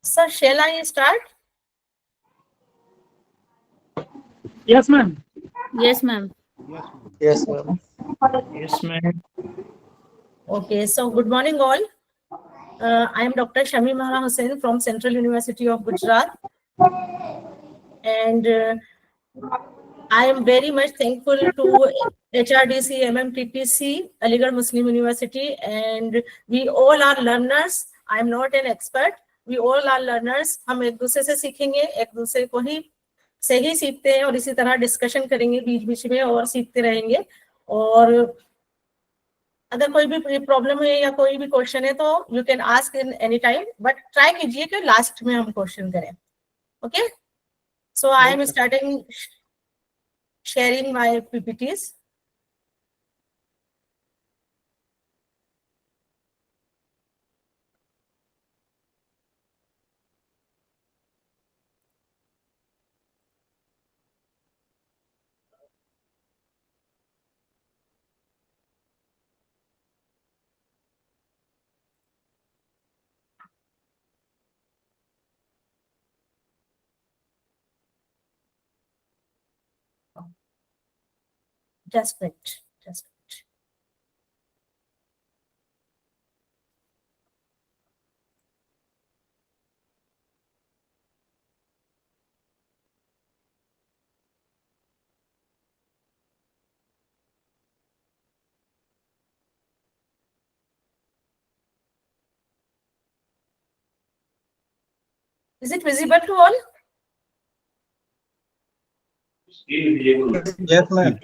Sir, shall I start? Yes, ma'am. Yes, ma'am. Yes, ma'am. Yes, ma'am. Okay, so good morning all. I am Dr. Shami Mahra Hussain from Central University of Gujarat. And I am very much thankful to HRDC, MMTTC, Aligarh Muslim University, and we all are learners. I am not an expert. We all are learners. हम एक दूसरे से सीखेंगे, एक दूसरे को ही से ही सीखते हैं और इसी तरह डिस्कशन करेंगे बीच बीच में और सीखते रहेंगे. और अगर कोई भी प्रॉब्लम है या कोई भी क्वेश्चन है तो you can ask in any time, but try कीजिए कि लास्ट में हम क्वेश्चन करें. Okay, so I am starting sharing my PPTs. Just wait. Just wait. Is it visible to all? Yes, ma'am.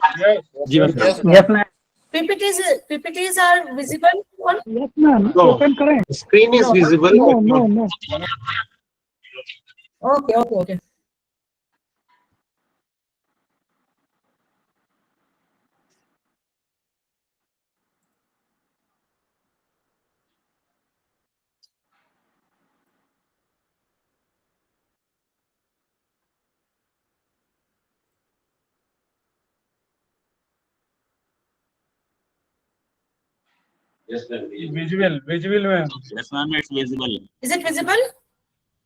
Yes, ma'am. PPTs are visible to all? Yes, ma'am. No. Open current. Screen is visible. No, but no, not- no. Okay, okay, okay. Yes, ma'am. Visual, ma'am. Yes, ma'am. It's visible. Is it visible?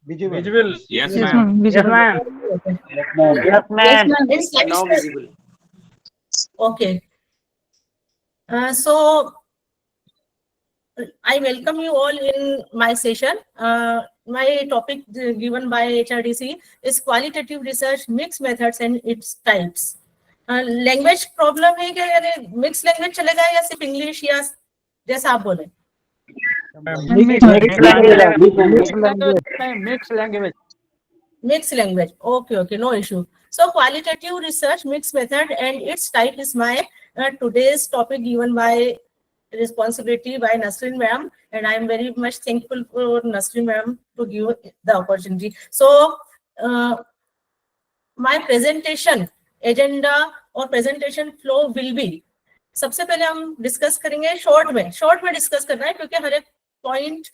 Visual. Yes, ma'am. Yes, ma'am. Okay. Yes, ma'am. It's like Now visible. Okay. So I welcome you all in my session. My topic given by HRDC is qualitative research, mixed methods and its types. Language problem है कि यानी mix language चलेगा या सिर्फ English या जैसा आप बोले? Mixed language. Okay, okay, no issue. So qualitative research, mixed method and its type is my today's topic given by responsibility by Nasreen ma'am, and I am very much thankful for Nasreen ma'am to give the opportunity. So my presentation agenda और presentation flow will be, सबसे पहले हम discuss करेंगे short में discuss करना है क्योंकि हर एक point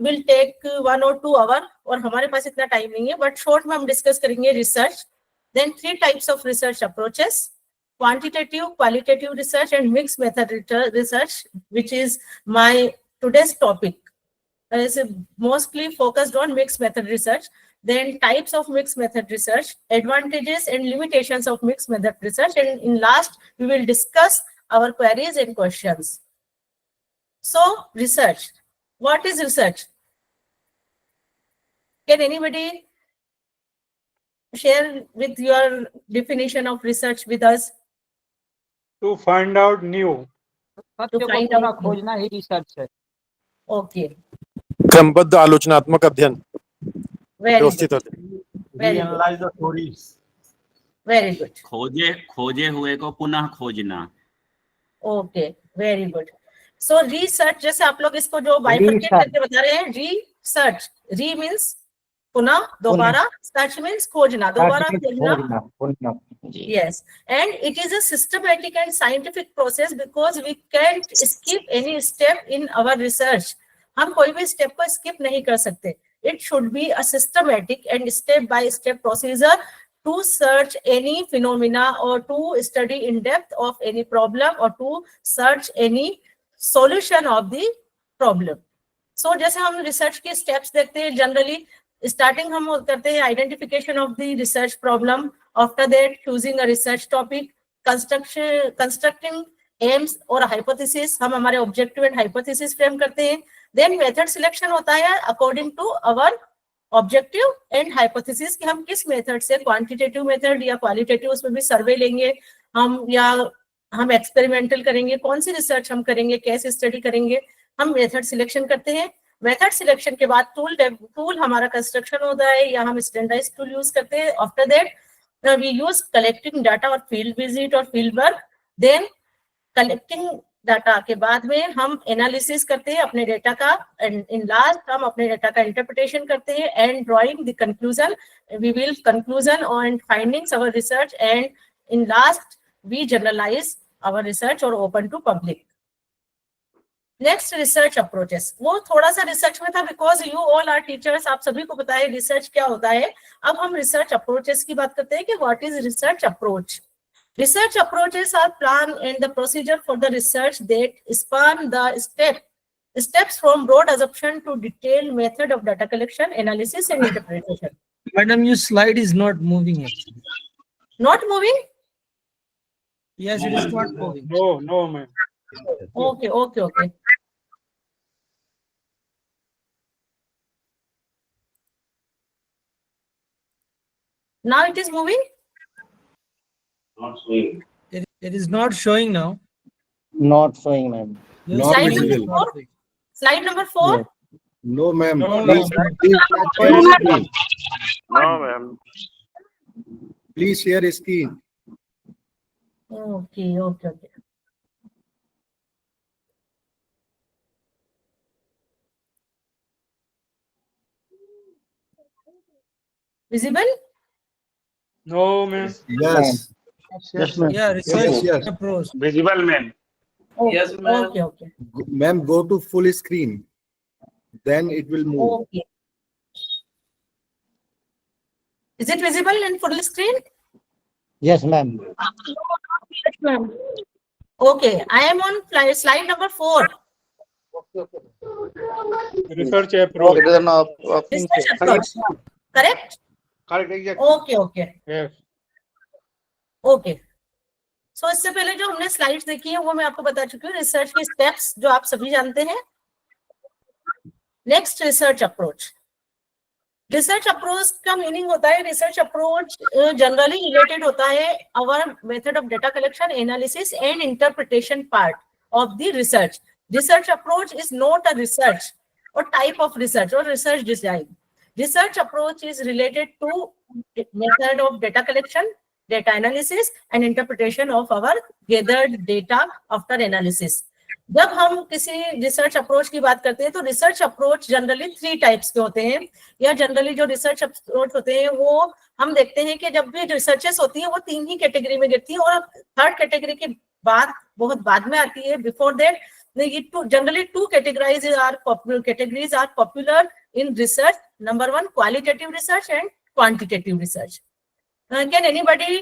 will take 1 or 2 hour और हमारे पास इतना टाइम नहीं है, बट शॉर्ट में हम डिस्कस करेंगे research, then 3 types of research approaches, quantitative, qualitative research and mix method research, which is my today's topic is mostly focused on mixed method research. Then types of mixed method research, advantages and limitations of mixed method research, and in last we will discuss our queries and questions. So research, what is research? Can anybody share with your definition of research with us? To find out new. To find out new. खोजना ही research है. Okay, क्रमबद्ध आलोचनात्मक अध्ययन very good, व्यवस्थित होते very good, Analyze the stories. very good. खोजे हुए को पुनः खोजना. Okay, very good. सो रिसर्च, जैसे आप लोग इसको जो बाइफरकेट करके बता रहे हैं, रिसर्च, री मींस पुनः, दोबारा, सर्च मींस खोजना, दोबारा खोजना. Yes, and it is a systematic and scientific process because we can't skip any step in our research. हम कोई भी स्टेप को स्किप नहीं कर सकते. it should be a systematic and step-by-step procedure to search any phenomena or to study in depth of any problem or to search any solution of the problem. So जैसे हम research के steps देखते हैं, generally starting हम करते हैं identification of the research problem, after that choosing a research topic, constructing AIIMS और hypothesis, हम हमारे ऑब्जेक्टिव एंड हाइपोथेसिस फ्रेम करते हैं, देन मेथड सिलेक्शन होता है according to our objective and hypothesis कि हम किस मेथड से, क्वांटिटेटिव मेथड या क्वालिटेटिव, उसमें भी सर्वे लेंगे हम या हम एक्सपेरिमेंटल करेंगे, कौन सी रिसर्च हम करेंगे, कैसे स्टडी करेंगे, हम मेथड सिलेक्शन करते हैं। मेथड सिलेक्शन के बाद टूल हमारा कंस्ट्रक्शन होता है या हम स्टैंडर्डाइज्ड टूल यूज करते हैं। After that we use collecting data और फील्ड विजिट और field work, then collecting data के बाद में हम एनालिसिस करते हैं अपने डेटा का, एंड इन लास्ट हम अपने डेटा का इंटरप्रिटेशन करते हैं and drawing the conclusion, we will conclusion on findings our research, and in last we generalise our research और open to public. Next research approaches, वो थोड़ा सा रिसर्च में था because you all are teachers, आप सभी को पता है रिसर्च क्या होता है। अब हम रिसर्च अप्रोचेस की बात करते हैं कि what is research approach. Research approaches are plan and the procedure for the research that span the steps from broad assumption to detailed method of data collection, analysis and interpretation. Madam, your slide is not moving actually. Not moving? Yes, it is not moving. No, ma'am. Okay. Now it is moving? Not showing. It is not showing now. Not showing, ma'am. Your Not Slide screen is number not 4? showing. Slide number 4? Yes. No, ma'am. No, Please, ma'am. please share screen. No, ma'am. Please share screen. Okay. Visible? No, ma'am. Yes. Yes, ma'am. Yeah, research Yes. approach. Visible, ma'am. Okay. Yes, ma'am. Okay. Ma'am, go to full screen. Then it will move. Okay. Is it visible in full screen? Yes, ma'am. Yes, ma'am. Okay, I am on slide number 4. Research approach. Research approach. Correct? Correct, exactly. Okay. Yes. Okay, so इससे पहले जो हमने slides देखी है वो मैं आपको बता चुकी हूँ, रिसर्च के स्टेप्स जो आप सभी जानते हैं। Next research approach. Research approach का मीनिंग होता है, रिसर्च अप्रोच जनरली रिलेटेड होता है our method of data collection, analysis and interpretation part of the research. Research approach is not a research or type of research or research design. Research approach is related to method of data collection, data analysis and interpretation of our gathered data after analysis. जब हम किसी research approach की बात करते हैं तो research approach generally 3 types के होते हैं, या जनरली जो रिसर्च अप्रोच होते हैं वो हम देखते हैं कि जब भी रिसर्चेस होती है वो 3 ही कैटेगरी में गिरती है, और 3rd कैटेगरी की बात बहुत बाद में आती है। Before that generally 2 categories are popular in research. Number 1, qualitative research and quantitative research. Can anybody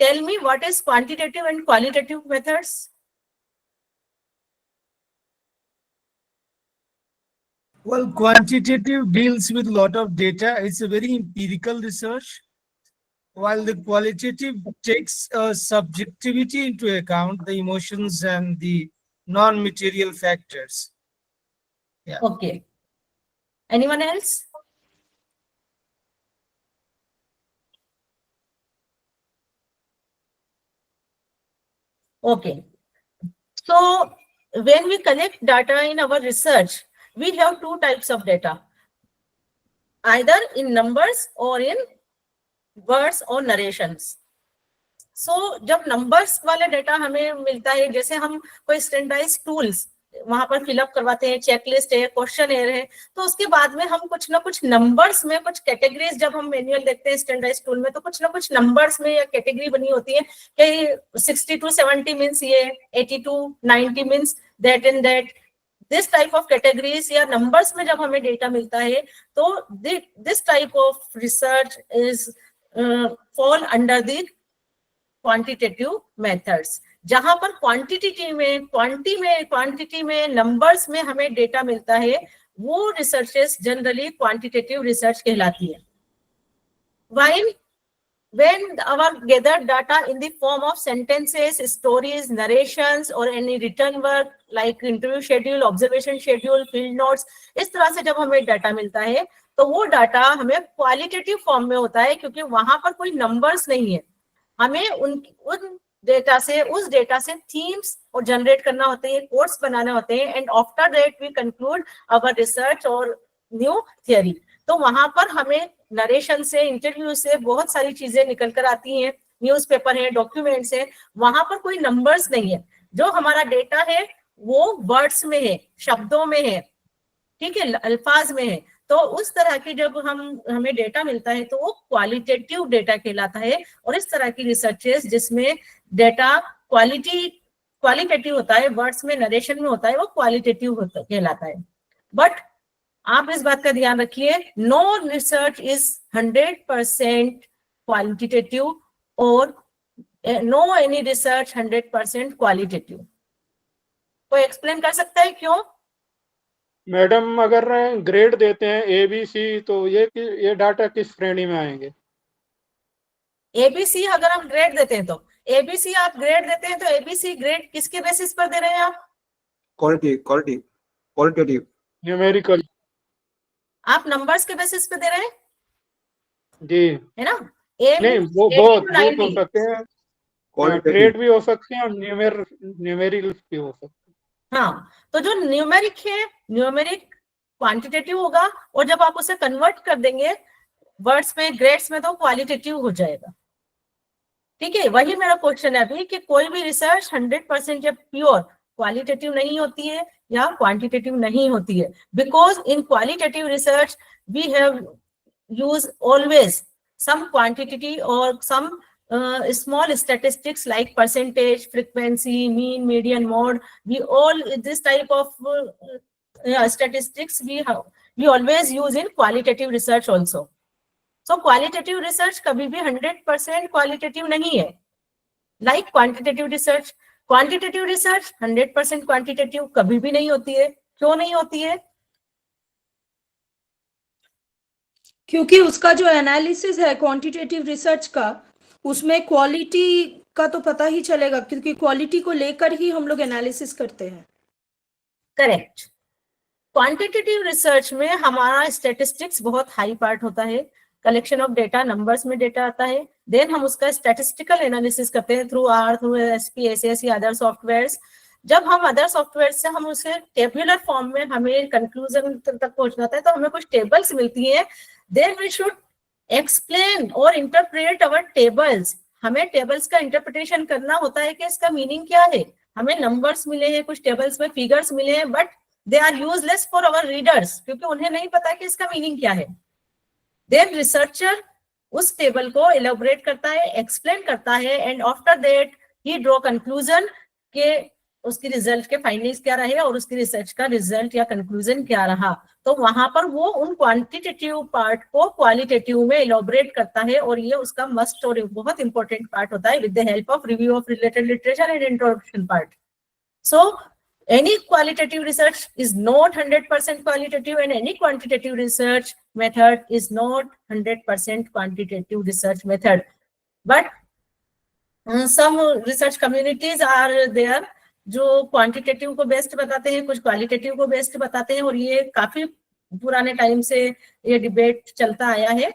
tell me what is quantitative and qualitative methods? Well, quantitative deals with a lot of data. It's a very empirical research, while the qualitative takes subjectivity into account, the emotions and the non-material factors. Yeah. Okay. Anyone else? Okay. So when we collect data in our research, we have 2 types of data, either in numbers or in words or narrations. So जब numbers वाले data हमें मिलता है, जैसे हम कोई standardised tools वहां पर फिलअप करवाते हैं, चेकलिस्ट है, क्वेश्चनएयर है, तो उसके बाद में हम कुछ ना कुछ नंबर्स में कुछ कैटेगरीज, जब हम मैनुअल देखते हैं स्टैंडर्डाइज्ड टूल में, तो कुछ ना कुछ नंबर्स में या कैटेगरी बनी होती है कि 60 to 70 मीन्स ये, 80 to 90 means that and that, this type of categories या नंबर्स में जब हमें डेटा मिलता है तो this type of research is fall under the quantitative methods. जहां पर क्वांटिटी में नंबर्स में हमें डेटा मिलता है वो रिसर्चेस जनरली क्वांटिटेटिव रिसर्च कहलाती है। While when our gathered data in the form of sentences, stories, narrations or any written work like interview schedule, observation schedule, field notes, इस तरह से जब हमें डाटा मिलता है तो वो डाटा हमें क्वालिटेटिव फॉर्म में होता है क्योंकि वहां पर कोई नंबर्स नहीं है। हमें उस डेटा से थीम्स और जनरेट करना होते हैं, कोट्स बनाने होते हैं and after that we conclude our research और न्यू थियरी। तो वहां पर हमें नरेशन से, इंटरव्यू से बहुत सारी चीजें निकल कर आती हैं, न्यूज़पेपर है, डॉक्यूमेंट्स है, वहां पर कोई नंबर्स नहीं है। जो हमारा डेटा है वो वर्ड्स में है, शब्दों में है, ठीक है, अल्फाज में है। तो उस तरह की जब हमें डेटा मिलता है तो वो क्वालिटेटिव डेटा कहलाता है। और इस तरह की रिसर्चेस जिसमें डेटा क्वालिटेटिव होता है, वर्ड्स में, नरेशन में होता है, वो क्वालिटेटिव कहलाता है। बट आप इस बात का ध्यान रखिए, नो रिसर्च इज 100% क्वालिटेटिव और नो एनी रिसर्च 100% क्वालिटेटिव। कोई एक्सप्लेन कर सकता है क्यों? मैडम अगर ग्रेड देते हैं ABC तो ये डाटा किस श्रेणी में आएंगे? ABC अगर हम ग्रेड देते हैं तो ABC आप ग्रेड देते हैं तो ABC ग्रेड किसके बेसिस पर दे रहे हैं आप? Qualitative numerical. आप नंबर्स के बेसिस पे दे रहे हैं जी, है ना? नहीं वो बहुत हो सकते हैं, ग्रेड भी हो सकते हैं और न्यूमेरिकल भी हो सकते हैं। हाँ, तो जो न्यूमेरिक है, न्यूमेरिक क्वांटिटेटिव होगा और जब आप उसे कन्वर्ट कर देंगे वर्ड्स में, ग्रेड्स में, तो क्वालिटेटिव हो जाएगा। ठीक है, वही मेरा क्वेश्चन है अभी कि कोई भी रिसर्च 100% जब प्योर क्वालिटेटिव नहीं होती है या क्वांटिटेटिव नहीं होती है, because in qualitative research we have use always some quantity और some small statistics like percentage, frequency, mean, median, mode. We all this type of statistics we always use in qualitative research also. So qualitative research कभी भी 100% qualitative नहीं है, like quantitative research. Quantitative research 100% quantitative कभी भी नहीं होती है। क्यों नहीं होती है? क्योंकि उसका जो एनालिसिस है क्वांटिटेटिव रिसर्च का, उसमें क्वालिटी का तो पता ही चलेगा क्योंकि क्वालिटी को लेकर ही हम लोग एनालिसिस करते हैं। करेक्ट। क्वांटिटेटिव रिसर्च में हमारा स्टैटिस्टिक्स बहुत हाई पार्ट होता है, कलेक्शन ऑफ डेटा, नंबर्स में डेटा आता है, देन हम उसका स्टैटिस्टिकल एनालिसिस करते हैं थ्रू R, थ्रू SPSS या अदर सॉफ्टवेयर्स। जब हम अदर सॉफ्टवेयर से हम उसे टेबुलर फॉर्म में हमें कंक्लूजन तक पहुंचना होता है तो हमें कुछ टेबल्स मिलती है, देन वी शुड एक्सप्लेन और इंटरप्रेट अवर टेबल्स। हमें टेबल्स का इंटरप्रिटेशन करना होता है कि इसका मीनिंग क्या है। हमें नंबर्स मिले हैं, कुछ टेबल्स में फिगर्स मिले हैं, but they are useless for our readers क्योंकि उन्हें नहीं पता कि इसका मीनिंग क्या है। देन रिसर्चर उस टेबल को एलोबरेट करता है, एक्सप्लेन करता है and after that he draw conclusion के उसकी रिजल्ट के फाइंडिंग्स क्या रहे और उसकी रिसर्च का रिजल्ट या कंक्लूजन क्या रहा। तो वहां पर वो उन क्वांटिटेटिव पार्ट को क्वालिटेटिव में एलोबरेट करता है और ये उसका मस्ट और बहुत इंपॉर्टेंट पार्ट होता है with the help of review of related literature and introduction part. So any qualitative research is not 100% qualitative and any quantitative research method is not 100% quantitative research method. But some research communities are there जो quantitative को best बताते हैं, कुछ qualitative को best बताते हैं और ये काफी पुराने टाइम से ये डिबेट चलता आया है।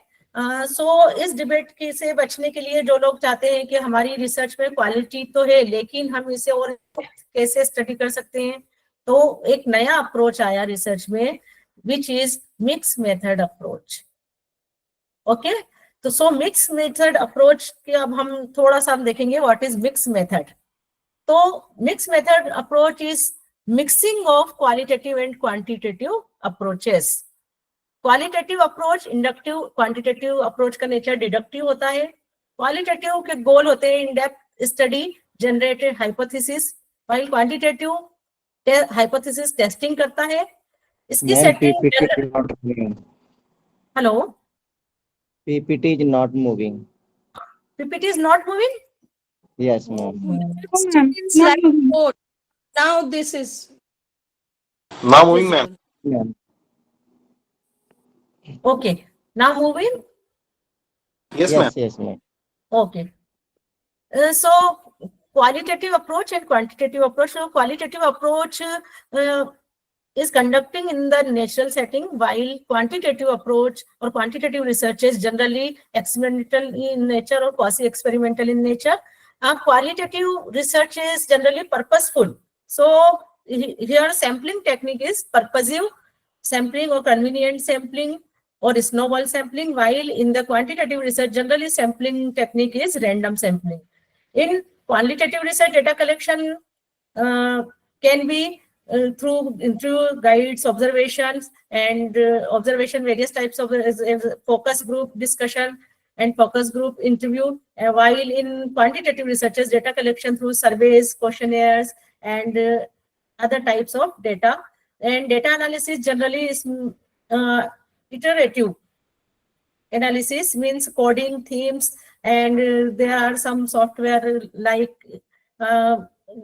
सो इस डिबेट के से बचने के लिए जो लोग चाहते हैं कि हमारी रिसर्च में क्वालिटी तो है लेकिन हम इसे और कैसे स्टडी कर सकते हैं, तो एक नया अप्रोच आया रिसर्च में which is mix method approach. Okay, तो सो मिक्स मेथड अप्रोच के अब हम थोड़ा सा देखेंगे व्हाट इज मिक्स मेथड। तो mix method approach is mixing of qualitative and quantitative approaches. Qualitative approach inductive, quantitative approach का नेचर डिडक्टिव होता है। क्वालिटेटिव के गोल होते हैं in depth study, generated hypothesis, while quantitative hypothesis testing करता है, इसकी Ma'am, setting PPT is not moving. Hello PPT is not moving. PPT is not moving Yes, ma'am. Slide 4. Now this is Now moving, ma'am. Ma'am. Okay now moving Yes, ma'am. Yes, ma'am. Okay. So qualitative approach and quantitative approach. So qualitative approach is conducting in the natural setting, while quantitative approach or quantitative research is generally experimental in nature or quasi-experimental in nature. Qualitative research is generally purposeful. So here sampling technique is purposive sampling or convenient sampling or snowball sampling, while in the quantitative research, generally sampling technique is random sampling. In quantitative research, data collection can be through guides, observations, and observation, various types of focus group discussion and focus group interview. While in quantitative researches, data collection through surveys, questionnaires, and other types of data. And data analysis generally is iterative analysis, means coding themes, and there are some software like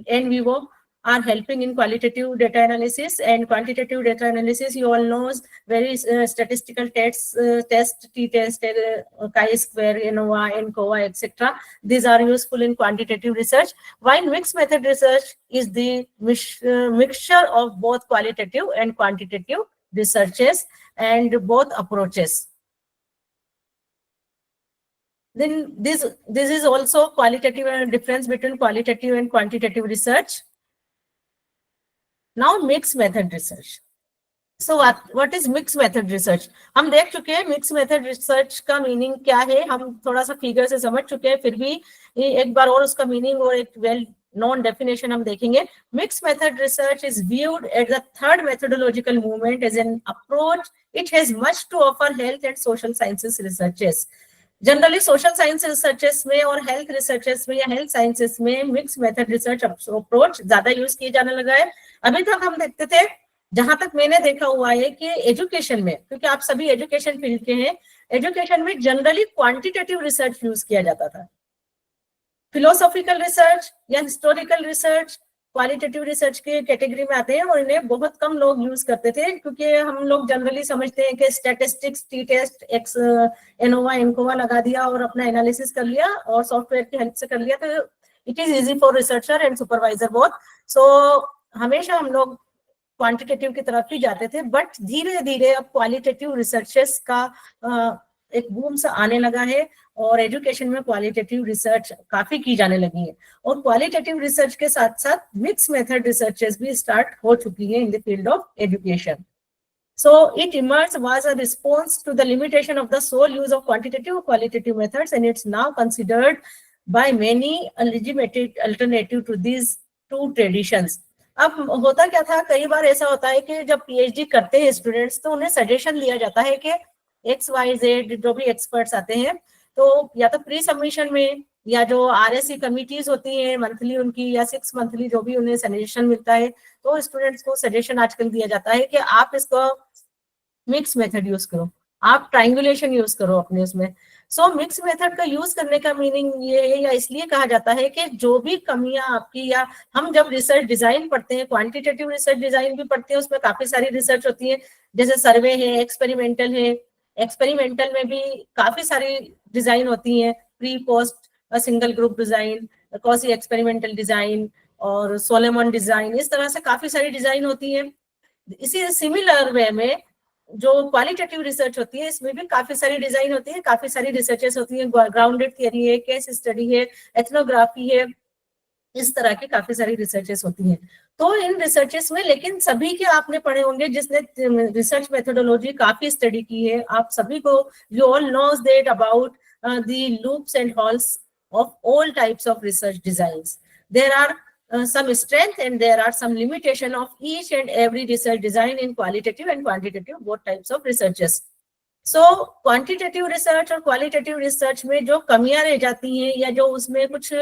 NVivo are helping in qualitative data analysis. And quantitative data analysis, you all know, very statistical tests, t-test, chi-square, ANOVA, ENCOVA, etc. These are useful in quantitative research, while mixed method research is the mixture of both qualitative and quantitative researches and both approaches. Then this is also qualitative difference between qualitative and quantitative research. Now mixed method research. So what is mixed method research? हम देख चुके हैं mixed method research का meaning क्या है, हम थोड़ा सा फिगर से समझ चुके हैं, फिर भी एक बार और उसका मीनिंग और एक वेल नॉन डेफिनेशन हम देखेंगे. Mixed method research is viewed as the third methodological movement as an approach. It has much to offer health and social sciences researches. Generally social science researches में और health researches में या health sciences में mix method research approach ज्यादा use किए जाने लगा है. अभी तक हम देखते थे, जहां तक मैंने देखा हुआ है कि एजुकेशन में, क्योंकि आप सभी एजुकेशन फील्ड के हैं, एजुकेशन में जनरली क्वांटिटेटिव रिसर्च यूज किया जाता था. फिलोसॉफिकल रिसर्च या हिस्टोरिकल रिसर्च क्वालिटेटिव रिसर्च के कैटेगरी में आते हैं और इन्हें बहुत कम लोग यूज करते थे, क्योंकि हम लोग जनरली समझते हैं कि statistics, T test, ANOVA, ANCOVA लगा दिया और अपना एनालिसिस कर लिया और सॉफ्टवेयर की हेल्प से कर लिया, तो it is easy for researcher and supervisor both. So हमेशा हम लोग क्वांटिटेटिव की तरफ ही जाते थे, बट धीरे धीरे अब क्वालिटेटिव रिसर्चेस का एक बूम सा आने लगा है और एजुकेशन में क्वालिटेटिव रिसर्च काफी की जाने लगी है. और क्वालिटेटिव रिसर्च के साथ साथ मिक्स मेथड रिसर्चेस भी स्टार्ट हो चुकी है in the field of education. So it emerged was a response to the limitation of the sole use of quantitative or qualitative methods, and it's now considered by many a legitimate alternative to these two traditions. अब होता क्या था, कई बार ऐसा होता है कि जब पीएचडी करते हैं स्टूडेंट्स तो उन्हें सजेशन दिया जाता है कि XYZ जो भी एक्सपर्ट्स आते हैं, तो या तो प्री सबमिशन में या जो RSE कमिटीज होती हैं मंथली उनकी, या 6 मंथली जो भी उन्हें सजेशन मिलता है, तो स्टूडेंट्स को सजेशन आजकल दिया जाता है कि आप इसको मिक्स मेथड यूज करो, आप ट्रायंगुलेशन यूज करो अपने उसमें. सो मिक्स मेथड का यूज करने का मीनिंग ये है, या इसलिए कहा जाता है कि जो भी कमियां आपकी, या हम जब रिसर्च डिजाइन पढ़ते हैं, क्वांटिटेटिव रिसर्च डिजाइन भी पढ़ते हैं, उसमें काफी सारी रिसर्च होती है, जैसे सर्वे है, एक्सपेरिमेंटल है. एक्सपेरिमेंटल में भी काफी सारी डिजाइन होती है, pre post single group design, quasi experimental design और सोलोमन डिजाइन, इस तरह से काफी सारी डिजाइन होती है. इसी सिमिलर वे में जो क्वालिटेटिव रिसर्च होती है, इसमें भी काफी सारी डिजाइन होती है, काफी सारी रिसर्चेस होती है, ग्राउंडेड थियरी है, केस स्टडी है, एथनोग्राफी है, इस तरह की काफी सारी रिसर्चेस होती हैं. तो इन रिसर्चेस में, लेकिन सभी के आपने पढ़े होंगे जिसने रिसर्च मेथोडोलॉजी काफी स्टडी की है, आप सभी को, you all knows that about the loops and holes of all types of research designs. There are some strength and there are some limitation of each and every research design in qualitative and quantitative both types of researches. So quantitative research और qualitative research में जो कमियां रह जाती हैं या जो उसमें कुछ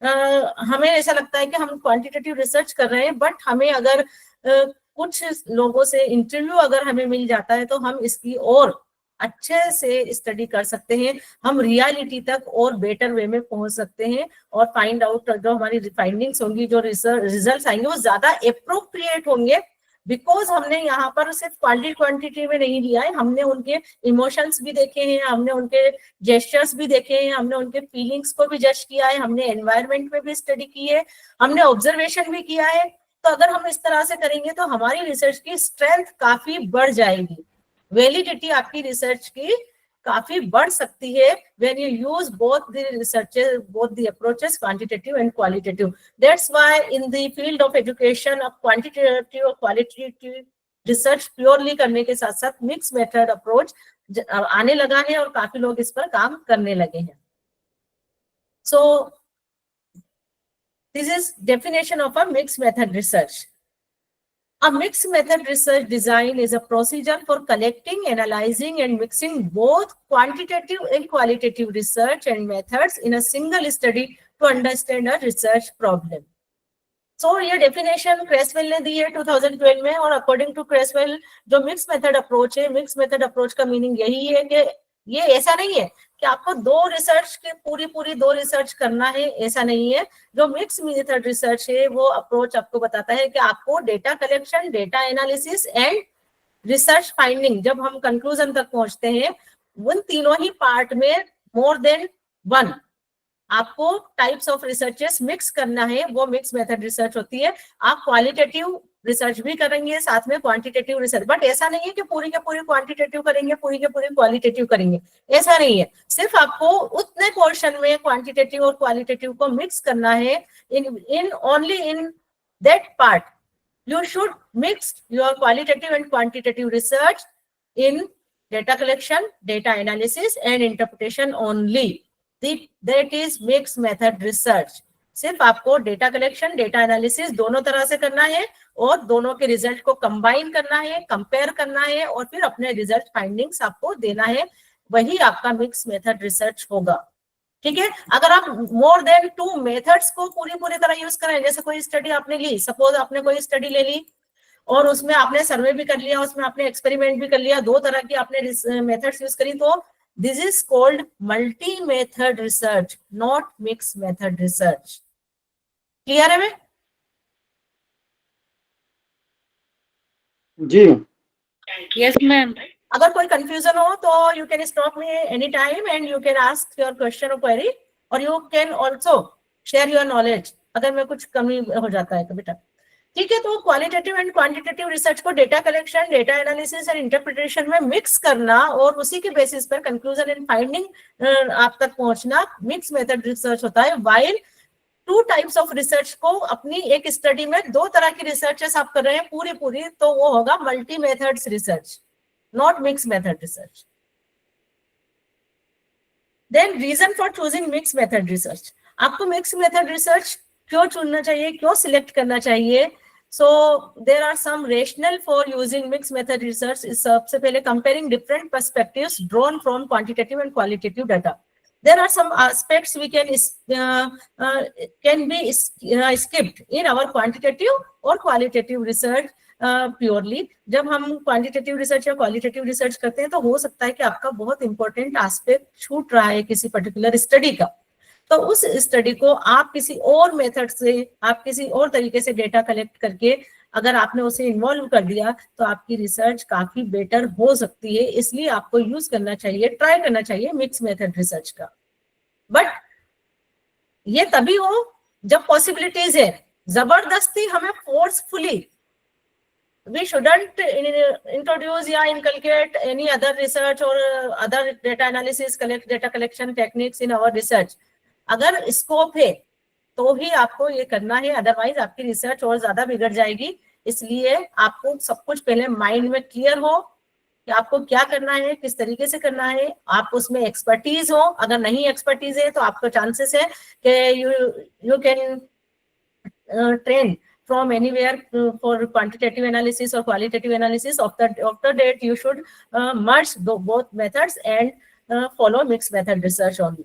हमें ऐसा लगता है कि हम क्वांटिटेटिव रिसर्च कर रहे हैं, बट हमें अगर कुछ लोगों से इंटरव्यू अगर हमें मिल जाता है तो हम इसकी और अच्छे से स्टडी कर सकते हैं, हम रियलिटी तक और बेटर वे में पहुंच सकते हैं और फाइंड आउट जो हमारी फाइंडिंग्स होंगी, जो रिजल्ट आएंगे वो ज्यादा अप्रोप्रिएट होंगे, बिकॉज हमने यहाँ पर सिर्फ क्वांटिटी में नहीं लिया है, हमने उनके इमोशंस भी देखे हैं, हमने उनके जेस्चर्स भी देखे हैं, हमने उनके फीलिंग्स को भी जज किया है, हमने एनवायरनमेंट में भी स्टडी की है, हमने ऑब्जर्वेशन भी किया है। तो अगर हम इस तरह से करेंगे तो हमारी रिसर्च की स्ट्रेंथ काफी बढ़ जाएगी, वैलिडिटी आपकी रिसर्च की काफी बढ़ सकती है when you use both the researches, both the approaches, quantitative and qualitative. That's why in the field of education, of quantitative or qualitative research purely करने के साथ साथ mixed method approach आने लगा है और काफी लोग इस पर काम करने लगे हैं. So this is definition of a mixed method research. A mixed method research design is a procedure for collecting, analyzing, and mixing both quantitative and qualitative research and methods in a single study to understand a research problem. So ये definition क्रेसवेल ने दी है 2012 में, और according to क्रेसवेल जो mixed method approach है, mixed method approach का meaning यही है कि ये ऐसा नहीं है कि आपको दो रिसर्च के पूरी दो रिसर्च करना है, ऐसा नहीं है. जो मिक्स मेथड रिसर्च है वो अप्रोच आपको बताता है कि आपको data collection, data analysis and research finding, जब हम कंक्लूजन तक पहुंचते हैं, उन तीनों ही पार्ट में मोर देन वन आपको टाइप्स ऑफ रिसर्चेस मिक्स करना है, वो मिक्स मेथड रिसर्च होती है. आप क्वालिटेटिव रिसर्च भी करेंगे साथ में क्वांटिटेटिव रिसर्च, बट ऐसा नहीं है कि पूरी के पूरी क्वांटिटेटिव करेंगे, पूरी के पूरी क्वालिटेटिव करेंगे, ऐसा नहीं है. सिर्फ आपको उतने पोर्शन में क्वांटिटेटिव और क्वालिटेटिव को मिक्स करना है. In only in that part you should mix your qualitative and quantitative research in data collection, data analysis and interpretation only. That is mixed method research. सिर्फ आपको डेटा कलेक्शन, डेटा एनालिसिस दोनों तरह से करना है और दोनों के रिजल्ट को कंबाइन करना है, कंपेयर करना है और फिर अपने रिजल्ट फाइंडिंग्स आपको देना है. वही आपका मिक्स मेथड रिसर्च होगा. ठीक है. अगर आप मोर देन 2 मेथड्स को पूरी तरह यूज करें, जैसे कोई स्टडी आपने ली, सपोज आपने कोई स्टडी ले ली और उसमें आपने सर्वे भी कर लिया, उसमें आपने एक्सपेरिमेंट भी कर लिया, 2 तरह की आपने मेथड्स यूज करी, तो this is called multi method research, not mix method research. Clear है? जी. Yes ma'am. अगर कोई कंफ्यूजन हो तो you can stop me any time and you can ask your question और क्वेरी, और you can also share your knowledge अगर मैं कुछ कमी हो जाता है तो बेटा. ठीक है. तो क्वालिटेटिव एंड क्वांटिटेटिव रिसर्च को data collection, data analysis and interpretation में मिक्स करना और उसी के बेसिस पर कंक्लूजन एंड फाइंडिंग आप तक पहुंचना मिक्स मेथड रिसर्च होता है. वाइल 2 टाइप्स ऑफ रिसर्च को अपनी एक स्टडी में 2 तरह की रिसर्चेस आप कर रहे हैं पूरी, तो वो होगा multi methods research, not mixed method research. Then reason for choosing mixed method research. आपको mixed method research क्यों चुनना चाहिए, क्यों सिलेक्ट करना चाहिए? So there are some rationale for using mixed method research. सबसे पहले comparing different perspectives drawn from quantitative and qualitative data. There are some aspects we can be skipped in our quantitative or qualitative research. Purely जब हम quantitative research या qualitative research करते हैं तो हो सकता है कि आपका बहुत इंपॉर्टेंट एस्पेक्ट छूट रहा है किसी पर्टिकुलर स्टडी का, तो उस स्टडी को आप किसी और मेथड से, आप किसी और तरीके से डेटा कलेक्ट करके अगर आपने उसे इन्वॉल्व कर दिया तो आपकी रिसर्च काफी बेटर हो सकती है. इसलिए आपको यूज करना चाहिए, ट्राई करना चाहिए मिक्स मेथड रिसर्च का. बट ये तभी हो जब पॉसिबिलिटीज है. जबरदस्ती हमें फोर्सफुली we shouldn't introduce या inculcate any other research or other data analysis, data collection techniques in our research. अगर स्कोप है तो ही आपको ये करना है, अदरवाइज आपकी रिसर्च और ज्यादा बिगड़ जाएगी. इसलिए आपको सब कुछ पहले माइंड में क्लियर हो कि आपको क्या करना है, किस तरीके से करना है, आप उसमें एक्सपर्टीज हो. अगर नहीं एक्सपर्टीज है तो आपको चांसेस है कि you can train from anywhere for quantitative analysis or qualitative analysis. After that you should merge both methods and follow mixed method research only.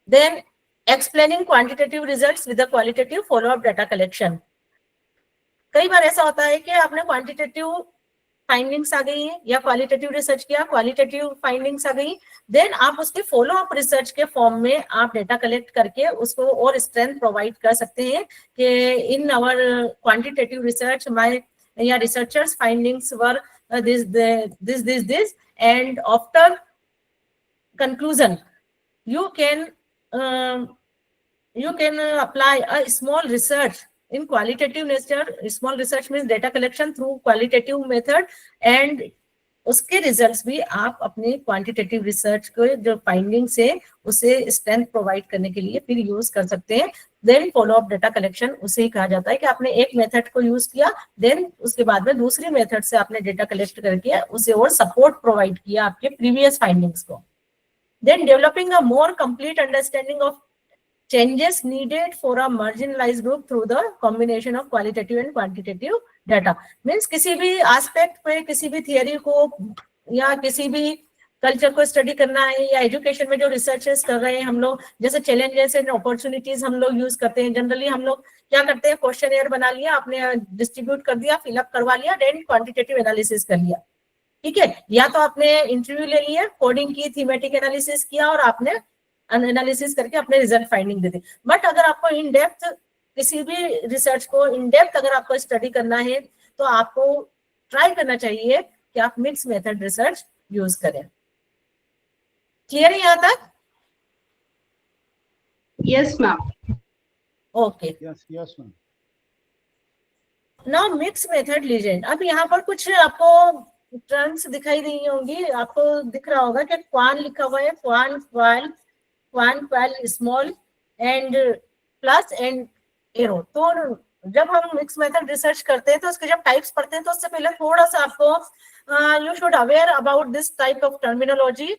Then explaining quantitative results with the qualitative follow up data collection. कई बार ऐसा होता है कि आपने quantitative findings आ गई है या qualitative research किया, क्वालिटेटिव फाइंडिंग्स आ गई, देन आप उसके फॉलो अप रिसर्च के फॉर्म में आप डेटा कलेक्ट करके उसको और स्ट्रेंथ प्रोवाइड कर सकते हैं कि in our quantitative research my या researchers findings were this and after conclusion you can apply a small research in qualitative nature. Small research means data collection through qualitative method, and उसके results भी आप अपने quantitative research को जो findings है उसे strength provide करने के लिए फिर यूज कर सकते हैं। Then follow up data collection उसे ही कहा जाता है कि आपने एक मेथड को यूज किया, देन उसके बाद में दूसरी मेथड से आपने डेटा कलेक्ट करके उसे और सपोर्ट प्रोवाइड किया आपके प्रीवियस फाइंडिंग्स को। Then developing a more complete understanding of changes needed for a marginalized group through the combination of qualitative and quantitative data. Means किसी भी एस्पेक्ट पे, किसी भी थियरी को या किसी भी कल्चर को स्टडी करना है, या एजुकेशन में जो रिसर्चेस कर रहे हैं हम लोग, जैसे चैलेंजेस एंड अपॉर्चुनिटीज हम लोग यूज करते हैं। जनरली हम लोग क्या करते हैं, क्वेश्चन बना लिया, आपने डिस्ट्रीब्यूट कर दिया, फिलअप करवा लिया, देन क्वांटिटेटिव एनालिसिस कर लिया। ठीक है, या तो आपने इंटरव्यू ले लिया, कोडिंग की, थीमेटिक एनालिसिस किया और आपने एनालिसिस करके अपने result finding they the. But अगर आपको इन डेप्थ किसी भी रिसर्च को इन डेप्थ अगर आपको स्टडी करना है तो आपको ट्राई करना चाहिए कि आप मिक्स मेथड रिसर्च यूज करें। क्लियर है यहाँ तक? Yes ma'am. Okay, yes ma'am. Now mix method legend. अब यहाँ पर कुछ आपको टर्म्स दिखाई दी होंगी, आपको दिख रहा होगा कि क्वान लिखा हुआ है, quan, qual, small and plus and arrow. तो जब हम मिक्स मेथड रिसर्च करते हैं तो उसके जब टाइप्स पढ़ते हैं तो उससे पहले थोड़ा सा आपको you should aware about this type of terminology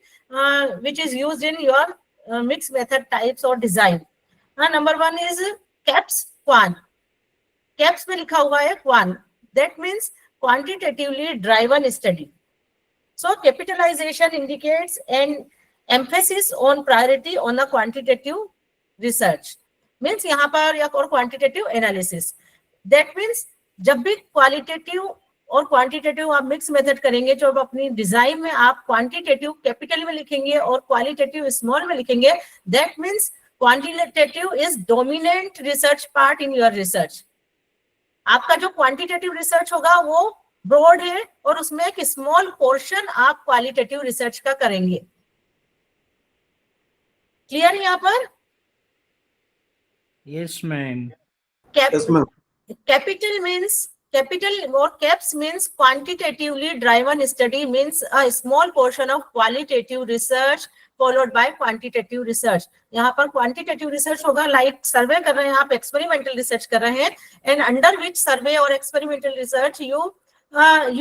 which is used in your mix method types और design. Number 1 is caps quan. Caps में लिखा हुआ है quan, that means quantitatively driven study. So capitalisation indicates and emphasis on priority on the quantitative research, means यहाँ पर या और quantitative analysis, that means जब भी qualitative और quantitative आप mix method करेंगे, जो अपनी डिजाइन में आप quantitative कैपिटल में लिखेंगे और qualitative स्मॉल में लिखेंगे, that means quantitative is dominant research part in your research. आपका जो quantitative research होगा वो ब्रॉड है और उसमें एक स्मॉल पोर्शन आप qualitative research का करेंगे। क्लियर है यहाँ पर? Yes ma'am. Capital means capital or caps means quantitatively driven study, means a small portion of qualitative research followed by quantitative research. यहाँ पर quantitative research होगा, like survey कर रहे हैं आप, experimental research कर रहे हैं, and under which survey or experimental research you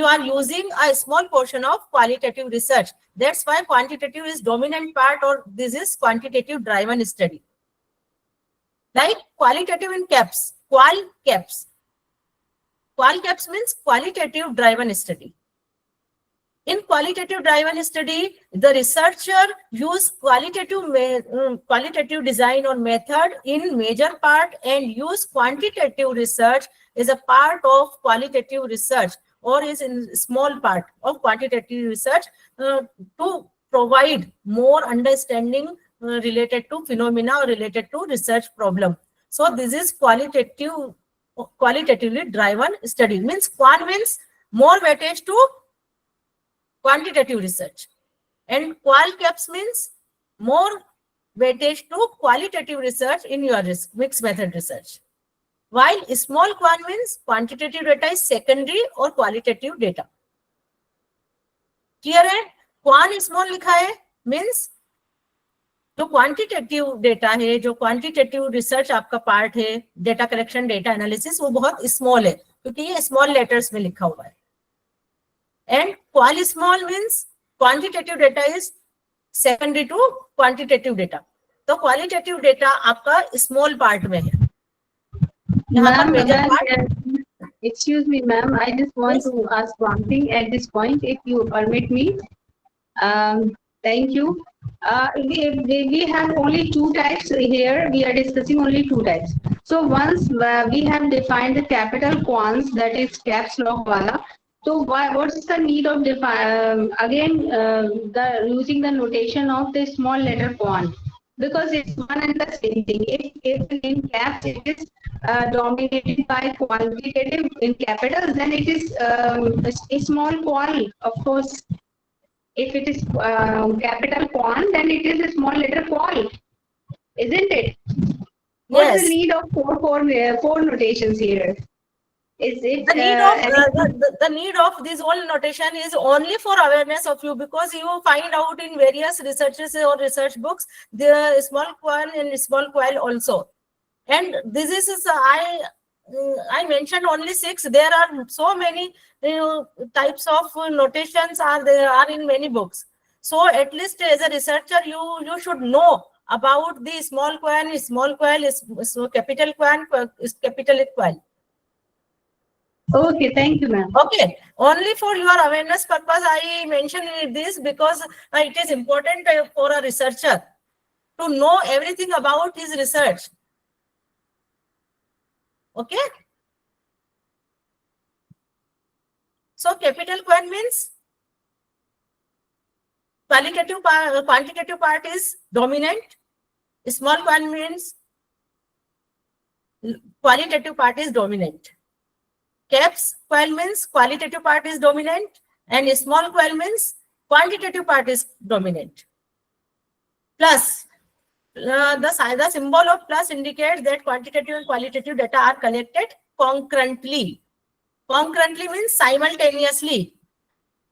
are using a small portion of qualitative research. That's why quantitative is dominant part, or this is quantitative driven study. Like qualitative in caps, qual caps. Qual caps means qualitative driven study. In qualitative driven study, the researcher use qualitative design or method in major part and use quantitative research as a part of qualitative research, or is in small part of quantitative research to provide more understanding related to phenomena or related to research problem. So this is qualitatively driven study. Means quant means more weightage to quantitative research, and qual caps means more weightage to qualitative research in your mixed method research. While small quant means quantitative data is secondary or qualitative data. Clear है? Quant small लिखा है means जो quantitative data है, जो quantitative research आपका part है, data collection, data analysis, वो बहुत स्मॉल है क्योंकि ये स्मॉल लेटर्स में लिखा हुआ है। And qual small means quantitative data is secondary to quantitative data. तो क्वालिटेटिव डेटा आपका स्मॉल पार्ट में है। Excuse me, ma'am. I just want to ask one thing at this point, if you permit me. Thank you. We have only two types here. We are discussing only two types. So once we have defined the capital quants, that is caps lock wala. So what's the need of using the notation of the small letter quant? Because it's one and the same thing. If in caps it is dominated by quantitative in capitals, then it is a small qual, of course. If it is capital quant, then it is a small letter qual, isn't it? What's Yes. the need of four notations here? Is it The need of the need of this whole notation is only for awareness of you, because you find out in various researches or research books the small qual and small qual also, and this is I mentioned only 6. There are so many types of notations are in many books. So at least as a researcher, you should know about the small qual is capital qual is capital qual. Okay, thank you, ma'am. Okay, only for your awareness purpose I mentioned this, because it is important for a researcher to know everything about his research. Okay. So capital quant means quantitative part is dominant. Small quant means qualitative part is dominant. Caps qual means qualitative part is dominant, and small qual means quantitative part is dominant. Plus, the symbol of plus indicates that quantitative and qualitative data are collected concurrently. Concurrently means simultaneously.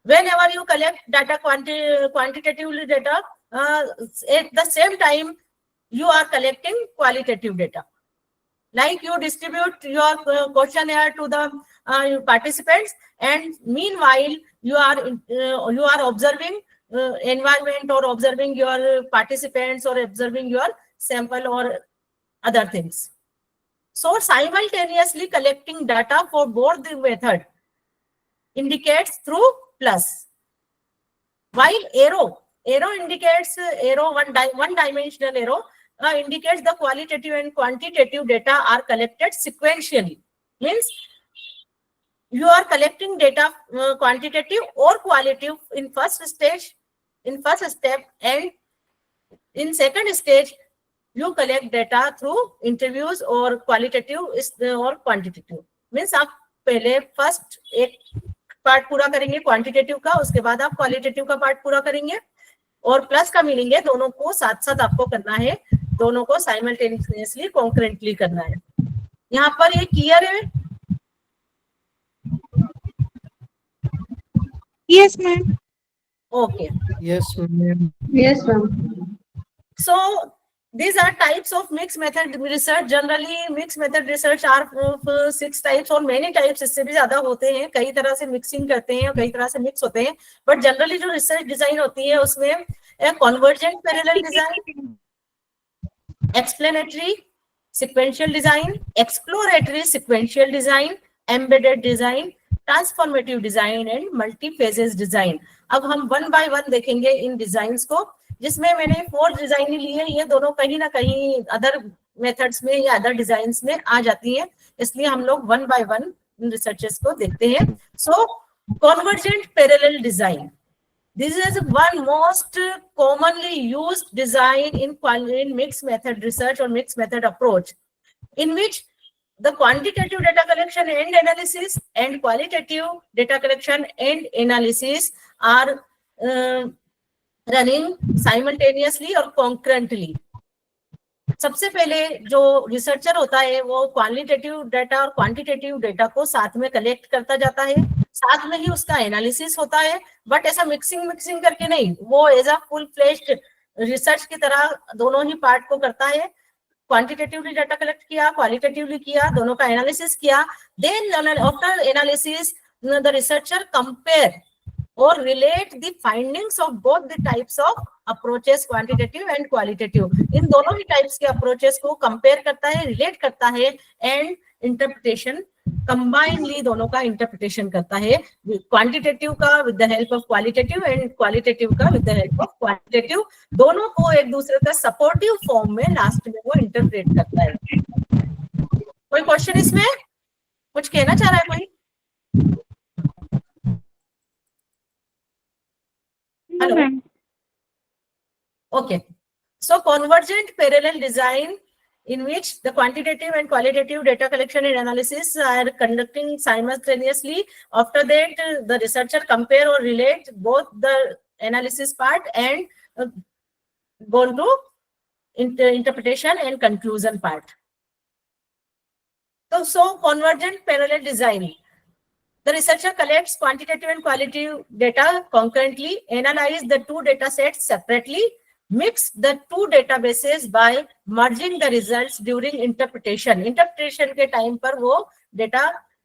Whenever you collect data, quantitative data, at the same time, you are collecting qualitative data. Like you distribute your questionnaire to the participants, and meanwhile you are observing environment, or observing your participants, or observing your sample or other things. So simultaneously collecting data for both the method indicates through plus. While arrow indicates one dimensional arrow indicates the qualitative and quantitative data are collected sequentially. Means you are collecting data quantitative or qualitative in first step, and in second stage you collect data through interviews or qualitative or quantitative. Means आप पहले first एक part पूरा करेंगे quantitative का, उसके बाद आप qualitative का पार्ट पूरा करेंगे, और प्लस का मीनिंग है दोनों को साथ साथ आपको करना है, दोनों को साइमल्टेनियसली कॉन्करेंटली करना है. यहाँ पर ये क्लियर है? Yes, ma'am. Okay. Yes, ma'am. Yes, ma'am. So these are types of mixed method research. Generally mixed method research are of 6 types, और many types इससे भी ज्यादा होते हैं. कई तरह से मिक्सिंग करते हैं, कई तरह से मिक्स होते हैं, बट जनरली जो रिसर्च डिजाइन होती है उसमें convergent parallel design, explanatory sequential design, exploratory sequential design, embedded design, transformative design and multi phases design. अब हम वन बाय वन देखेंगे इन डिजाइन्स को, जिसमें मैंने 4 डिजाइन ली है. ये दोनों कहीं ना कहीं अदर मेथड्स में या अदर डिजाइन्स में आ जाती हैं, इसलिए हम लोग वन बाय वन इन रिसर्चेस को देखते हैं. So convergent parallel design, this is one most commonly used design in mixed method research or mixed method approach, in which the quantitative data collection and analysis and qualitative data collection and analysis are running simultaneously or concurrently. सबसे पहले जो researcher होता है वो qualitative data और quantitative data को साथ में कलेक्ट करता जाता है, साथ में ही उसका एनालिसिस होता है, बट ऐसा मिक्सिंग करके नहीं, वो as a full fleshed research की तरह दोनों ही पार्ट को करता है. क्वांटिटेटिवली डाटा कलेक्ट किया, क्वालिटेटिवली किया, दोनों का एनालिसिस किया. Then after analysis the researcher compare or relate the findings of both the types of approaches, quantitative and qualitative. इन दोनों ही types के approaches को compare करता है, relate करता है and interpretation कंबाइनली दोनों का इंटरप्रिटेशन करता है, क्वांटिटेटिव का with the help of qualitative and qualitative का with the help of quantitative, दोनों को एक दूसरे का सपोर्टिव फॉर्म में लास्ट में वो इंटरप्रेट करता है। कोई क्वेश्चन इसमें, कुछ कहना चाह रहा है कोई? Hello, okay, so convergent parallel design in which the quantitative and qualitative data collection and analysis are conducting simultaneously. After that, the researcher compare or relate both the analysis part and go to interpretation and conclusion part. So convergent parallel design. The researcher collects quantitative and qualitative data concurrently, analyze the two data sets separately, mix the two databases by merging the results during interpretation. Interpretation के time पर वो data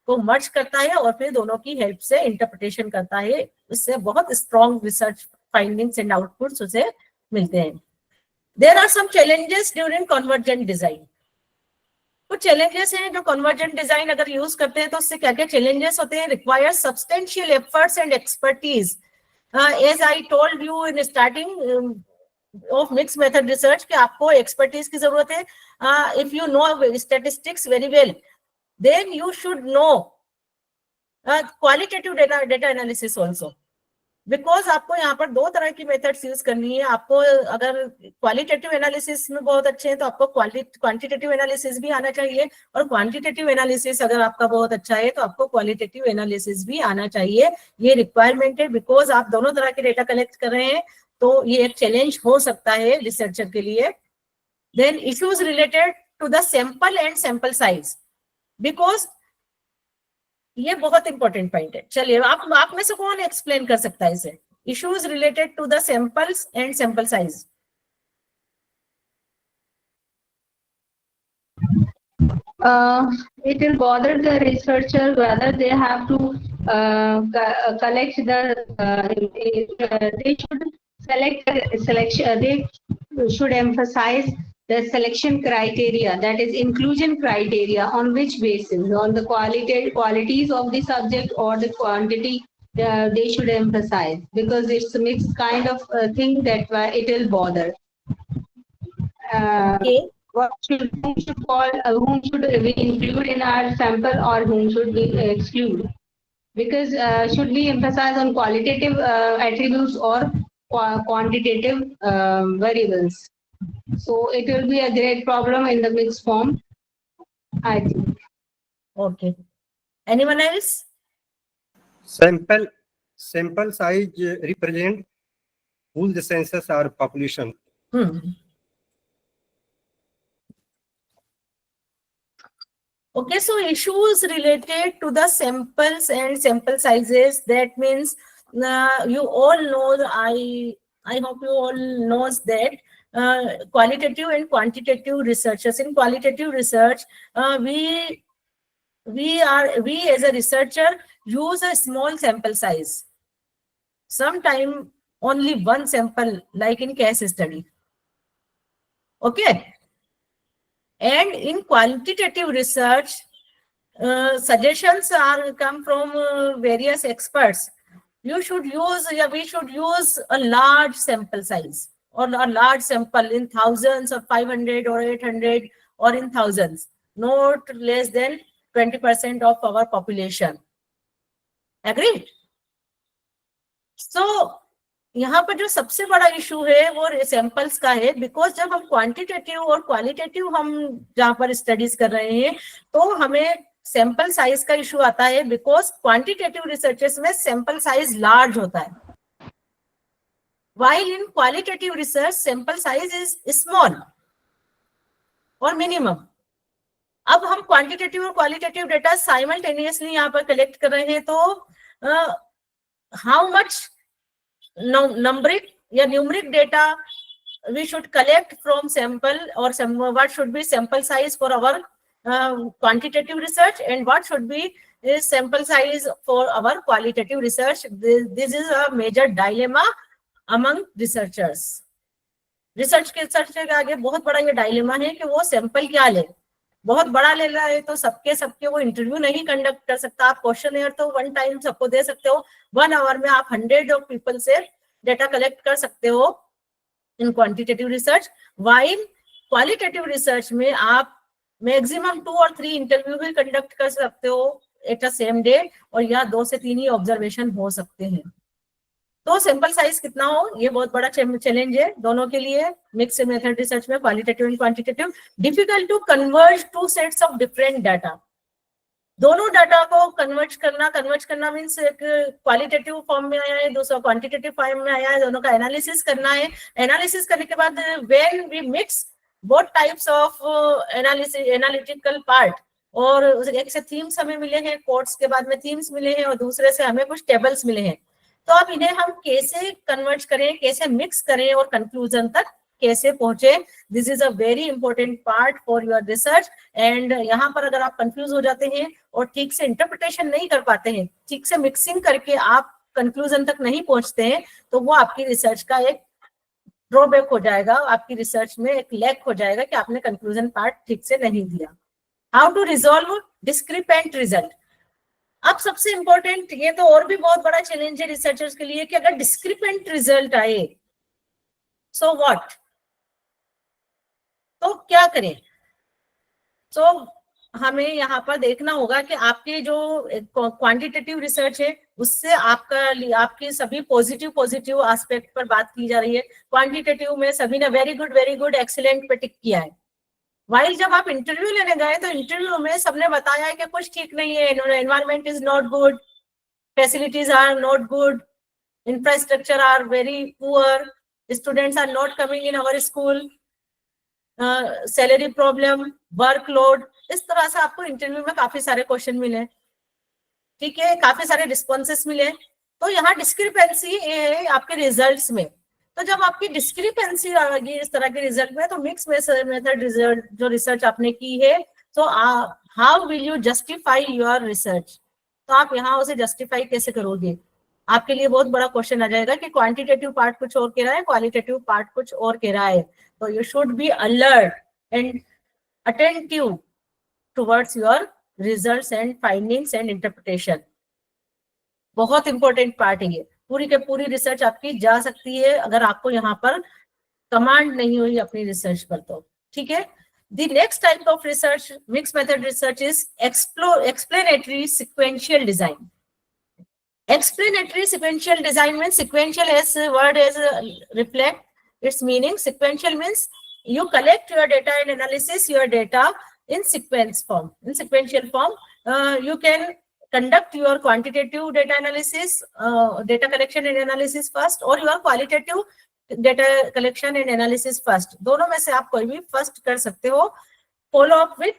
को मर्ज करता है और फिर दोनों की हेल्प से इंटरप्रिटेशन करता है। इससे बहुत strong research findings and outputs उसे मिलते हैं। There are some challenges during convergent design. कुछ चैलेंजेस हैं जो कन्वर्जेंट डिजाइन अगर यूज करते हैं तो उससे क्या क्या चैलेंजेस होते हैं? Require substantial efforts and expertise. As I told you in starting of mix method research कि आपको एक्सपर्टीज की जरूरत है। If you know statistics very well, then you should know qualitative data analysis also, because आपको यहाँ पर दो तरह की मेथड्स यूज करनी है। आपको अगर क्वालिटेटिव एनालिसिस में बहुत अच्छे हैं तो आपको क्वांटिटेटिव एनालिसिस भी आना चाहिए, और क्वांटिटेटिव एनालिसिस अगर आपका बहुत अच्छा है तो आपको क्वालिटेटिव एनालिसिस भी आना चाहिए। ये रिक्वायरमेंट है, बिकॉज आप दोनों तरह के डेटा कलेक्ट कर रहे हैं, तो ये एक चैलेंज हो सकता है रिसर्चर के लिए। Then issues related to the sample and sample size, because ये बहुत इंपॉर्टेंट पॉइंट है। चलिए आप में से कौन एक्सप्लेन कर सकता है इसे? Issues related to the samples and sample size. It will bother the researcher whether they have to collect the. They should selection. They should emphasize the selection criteria, that is inclusion criteria, on which basis, on the qualities of the subject or the quantity they should emphasize, because it's a mixed kind of thing that it will bother. Okay. Whom should we include in our sample or whom should we exclude? Because should we emphasize on qualitative attributes or quantitative variables? So it will be a great problem in the mixed form, I think. Okay. Anyone else? Sample size represent whole the census or population. Okay, so issues related to the samples and sample sizes, that means you all know, I hope you all knows that qualitative and quantitative researchers. In qualitative research, we as a researcher use a small sample size. Sometimes only one sample, like in case study. Okay. And in quantitative research, suggestions are come from various experts. We should use a large sample size, or a large sample in thousands or 500 or 800 or in thousands, not less than 20% of our population. Agreed? So, यहाँ पर जो सबसे बड़ा issue है वो samples का है, because जब हम क्वांटिटेटिव और क्वालिटेटिव हम जहाँ पर स्टडीज कर रहे हैं तो हमें सैंपल साइज का इशू आता है, बिकॉज क्वांटिटेटिव रिसर्चेस में सैंपल साइज लार्ज होता है, while in qualitative research sample size is small or minimum. अब हम क्वांटिटेटिव और क्वालिटेटिव डेटा साइमल्टेनियसली यहाँ पर कलेक्ट कर रहे हैं, तो हाउ मच numeric या numeric data we should collect from sample, or what should be sample size for our quantitative research, and what should be sample size for our qualitative research. This is a major dilemma among researchers. Research के आगे बहुत बड़ा ये dilemma है कि वो sample क्या ले, बहुत बड़ा ले रहा है तो सबके वो इंटरव्यू नहीं कंडक्ट कर सकता। आप क्वेश्चन तो वन टाइम सबको दे सकते हो, 1 आवर में आप 100 ऑफ पीपल से डेटा कलेक्ट कर सकते हो इन quantitative research. While qualitative research में आप मैक्सिमम 2 और 3 इंटरव्यू भी कंडक्ट कर सकते हो एट अ सेम डे, और या 2 से 3 ही ऑब्जर्वेशन हो सकते हैं। तो सैंपल साइज कितना हो, ये बहुत बड़ा चैलेंज है दोनों के लिए। मिक्स मेथड रिसर्च में qualitative and quantitative, difficult to converge 2 sets of different data. दोनों डाटा को कन्वर्ज करना मीन्स एक क्वालिटेटिव फॉर्म में आया है, दूसरा क्वांटिटेटिव फॉर्म में आया है, दोनों का एनालिसिस करना है। एनालिसिस करने के बाद when we mix both types of analytical part, और एक से थीम्स हमें मिले हैं, कोट्स के बाद में थीम्स मिले हैं, और दूसरे से हमें कुछ टेबल्स मिले हैं। तो अब इन्हें हम कैसे कन्वर्ट करें, कैसे मिक्स करें और कंक्लूजन तक कैसे पहुंचे, this is a very important part for your research. And यहाँ पर अगर आप कंफ्यूज हो जाते हैं और ठीक से इंटरप्रिटेशन नहीं कर पाते हैं, ठीक से मिक्सिंग करके आप कंक्लूजन तक नहीं पहुंचते हैं, तो वो आपकी रिसर्च का एक ड्रॉबैक हो जाएगा, आपकी रिसर्च में एक लैक हो जाएगा कि आपने कंक्लूजन पार्ट ठीक से नहीं दिया। How to resolve discrepant result. अब सबसे इंपॉर्टेंट, ये तो और भी बहुत बड़ा चैलेंज है रिसर्चर्स के लिए कि अगर डिस्क्रिपेंट रिजल्ट आए सो व्हाट, तो क्या करें। तो हमें यहाँ पर देखना होगा कि आपके जो क्वांटिटेटिव रिसर्च है उससे आपकी सभी पॉजिटिव एस्पेक्ट पर बात की जा रही है। क्वांटिटेटिव में सभी ने वेरी गुड एक्सीलेंट पे टिक किया है। वाइल जब आप इंटरव्यू लेने गए तो इंटरव्यू में सबने बताया है कि कुछ ठीक नहीं है, environment is not good, facilities are not good, infrastructure are very poor, students are not coming in our school, salary problem, workload. इस तरह से आपको इंटरव्यू में काफी सारे क्वेश्चन मिले, ठीक है, काफी सारे रिस्पॉन्सेस मिले। तो यहाँ डिस्क्रिपेंसी है आपके रिजल्ट्स में। तो जब आपकी डिस्क्रिपेंसी आएगी इस तरह के रिजल्ट में, तो मिक्स मेथड रिजल्ट जो रिसर्च आपने की है, तो how will you justify your research. तो आप यहाँ उसे जस्टिफाई कैसे करोगे, आपके लिए बहुत बड़ा क्वेश्चन आ जाएगा कि क्वांटिटेटिव पार्ट कुछ और कह रहा है, क्वालिटेटिव पार्ट कुछ और कह रहा है। तो you should be alert and attentive towards your results and findings and interpretation. बहुत इंपॉर्टेंट पार्ट है ये। पूरी के पूरी रिसर्च आपकी जा सकती है अगर आपको यहाँ पर कमांड नहीं हुई अपनी रिसर्च पर, तो ठीक है। The next type of research, mix method research, is explanatory sequential design. Explanatory sequential design means sequential as word as reflect its meaning. Sequential means you collect your data and analysis your data in sequence form. In sequential form, you can conduct your quantitative data analysis, data collection and analysis first, or your qualitative data collection and analysis first. दोनों में से आप कोई भी first कर सकते हो. Follow up with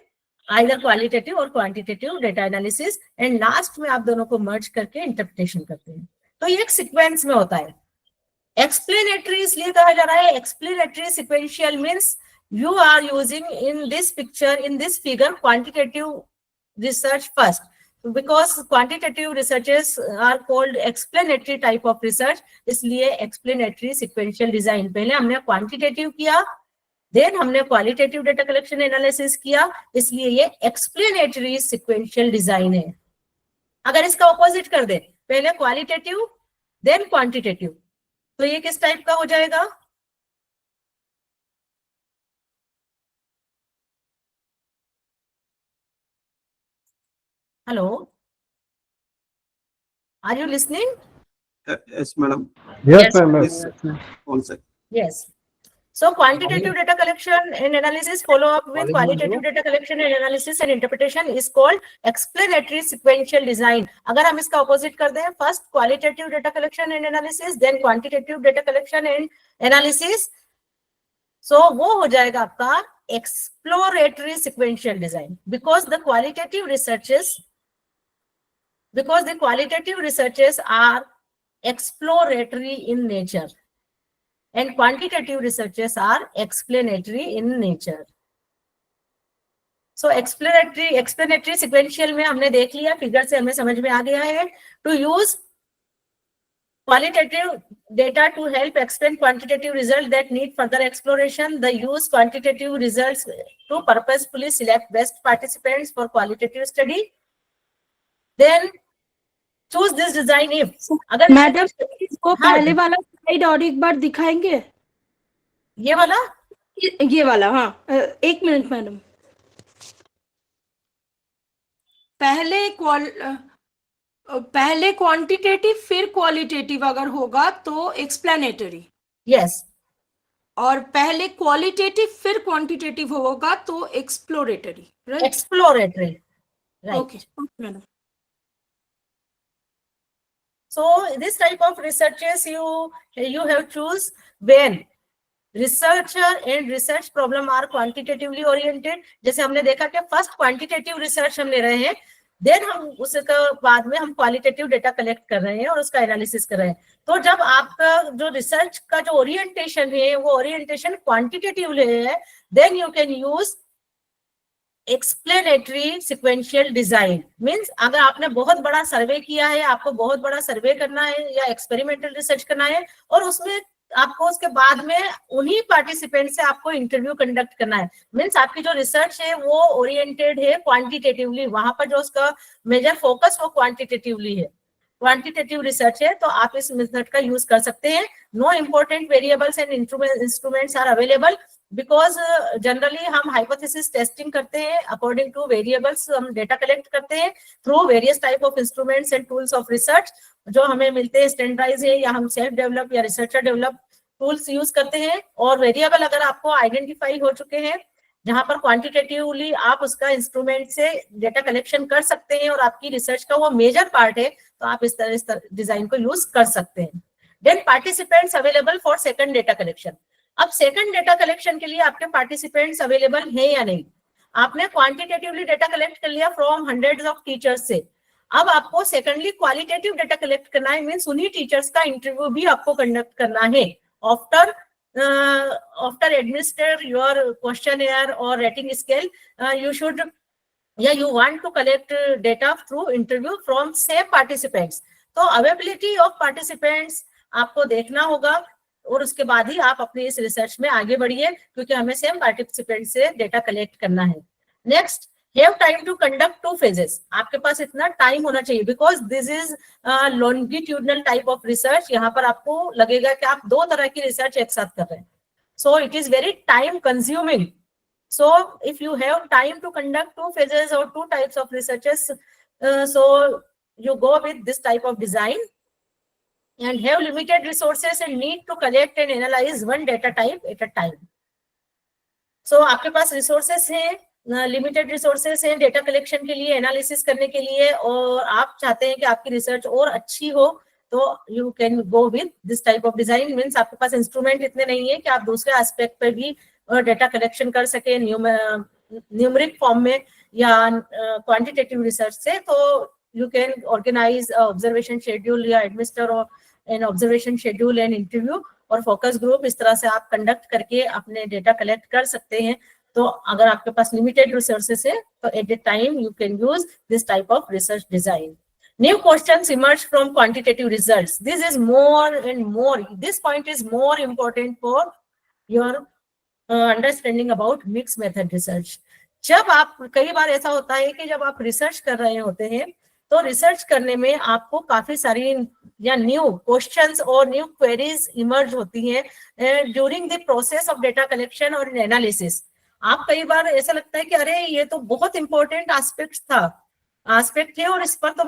either qualitative और quantitative data analysis, and last में आप दोनों को merge करके interpretation करते हैं. तो ये एक sequence में होता है. Explanatory इसलिए कहा जा रहा है, explanatory sequential means you are using in this picture, in this figure, quantitative research first, because quantitative researches are called explanatory type of research. इसलिए explanatory sequential design, पहले हमने quantitative किया, देन हमने क्वालिटेटिव डेटा कलेक्शन एनालिसिस किया, इसलिए ये explanatory sequential design है. अगर इसका ऑपोजिट कर दे, पहले क्वालिटेटिव देन क्वांटिटेटिव, तो ये किस टाइप का हो जाएगा? Hello, are you listening? Yes, madam. Yes, Yes, one second. Yes. So quantitative data collection and analysis follow up with qualitative data collection and analysis and interpretation is called explanatory sequential design. अगर हम इसका opposite कर दें, first qualitative data collection and analysis, then quantitative data collection and analysis, so वो हो जाएगा आपका exploratory sequential design, because the qualitative researches are exploratory in nature and quantitative researches are explanatory in nature. So explanatory sequential में हमने देख लिया, figure से हमें समझ में आ गया है. To use qualitative data to help explain quantitative results that need further exploration. The use quantitative results to purposefully select best participants for qualitative study. Then choose this design if अगर madam इसको हाँ, पहले वाला slide और एक बार दिखाएंगे, ये वाला ये वाला, हाँ एक मिनट मैडम। पहले क्वांटिटेटिव फिर क्वालिटेटिव अगर होगा तो एक्सप्लेनेटरी, yes, और पहले क्वालिटेटिव फिर क्वांटिटेटिव होगा तो exploratory, right? exploratory, right. Okay madam. So this type of researches you have choose when researcher and research problem are quantitatively oriented. जैसे हमने देखा कि फर्स्ट क्वांटिटेटिव रिसर्च हम ले रहे हैं, देन हम उसके बाद में हम क्वालिटेटिव डेटा कलेक्ट कर रहे हैं और उसका एनालिसिस कर रहे हैं। तो जब आपका जो रिसर्च का जो ओरिएंटेशन है वो ओरिएंटेशन क्वांटिटेटिव है, then you can use explanatory sequential design. Means अगर आपने बहुत बड़ा सर्वे किया है, आपको बहुत बड़ा सर्वे करना है या एक्सपेरिमेंटल रिसर्च करना है, और उसमें आपको उसके बाद में उन्हीं पार्टिसिपेंट से आपको इंटरव्यू कंडक्ट करना है, मींस आपकी जो रिसर्च है वो ओरिएंटेड है क्वांटिटेटिवली, वहां पर जो उसका मेजर फोकस वो क्वांटिटेटिवली है, क्वांटिटेटिव रिसर्च है, तो आप इस मेथड का यूज कर सकते हैं। Know important variables and instruments are available because generally हम हाइपोथेसिस टेस्टिंग करते हैं, अकॉर्डिंग टू वेरिएबल्स हम डेटा कलेक्ट करते हैं through various type of instruments and tools of research जो हमें मिलते हैं, स्टैंडर्डाइज है या हम सेल्फ डेवलप या रिसर्चर डेवलप टूल्स यूज करते हैं। और वेरिएबल अगर आपको आइडेंटिफाई हो चुके हैं जहां पर क्वांटिटेटिवली आप उसका इंस्ट्रूमेंट से डेटा कलेक्शन कर सकते हैं और आपकी रिसर्च का वो मेजर पार्ट है, तो आप इस तरह डिजाइन को यूज कर सकते हैं। Then participants available for second data collection. अब सेकंड डेटा कलेक्शन के लिए आपके पार्टिसिपेंट्स अवेलेबल हैं या नहीं। आपने क्वांटिटेटिवली डेटा कलेक्ट कर लिया फ्रॉम हंड्रेड्स ऑफ टीचर्स से, अब आपको सेकंडली क्वालिटेटिव डेटा कलेक्ट करना है, मींस उन्हीं टीचर्स का इंटरव्यू भी आपको कंडक्ट करना है after administer your questionnaire or rating scale. You want to collect data through interview from same participants. तो अवेलेबिलिटी ऑफ पार्टिसिपेंट्स आपको देखना होगा और उसके बाद ही आप अपनी इस रिसर्च में आगे बढ़िए, क्योंकि हमें सेम पार्टिसिपेंट से डेटा कलेक्ट करना है। Next, have time to conduct 2 phases। आपके पास इतना टाइम होना चाहिए because this is longitudinal type of research. यहाँ पर आपको लगेगा कि आप 2 तरह की रिसर्च एक साथ कर रहे हैं, so it is very time consuming. So if you have time to conduct 2 phases or 2 types of researches, so you go with this type of design and have limited resources and need to collect and analyze one data type at a time. So आपके पास resources हैं, limited resources हैं data collection के लिए, analysis करने के लिए, और आप चाहते हैं कि आपकी रिसर्च और अच्छी हो, तो you can go with this type of design. Means आपके पास इंस्ट्रूमेंट इतने नहीं है कि आप दूसरे एस्पेक्ट पे भी डेटा कलेक्शन कर सके न्यूमेरिक फॉर्म में या क्वांटिटेटिव रिसर्च से, तो you can organise observation schedule या administer an observation schedule and interview और फोकस ग्रुप, इस तरह से आप कंडक्ट करके अपने डेटा कलेक्ट कर सकते हैं। तो अगर आपके पास लिमिटेड रिसोर्सेस है तो at the time you can use this type of research design. New questions emerge from quantitative results. This is more and more, this point is more important for your understanding about mixed method research. जब आप, कई बार ऐसा होता है कि जब आप research कर रहे होते हैं तो रिसर्च करने में आपको काफी सारी या न्यू क्वेश्चंस और न्यू क्वेरीज इमर्ज होती हैं during the process of data collection और एनालिसिस। आप कई बार ऐसा लगता है कि अरे ये तो बहुत इंपॉर्टेंट एस्पेक्ट है और इस पर तो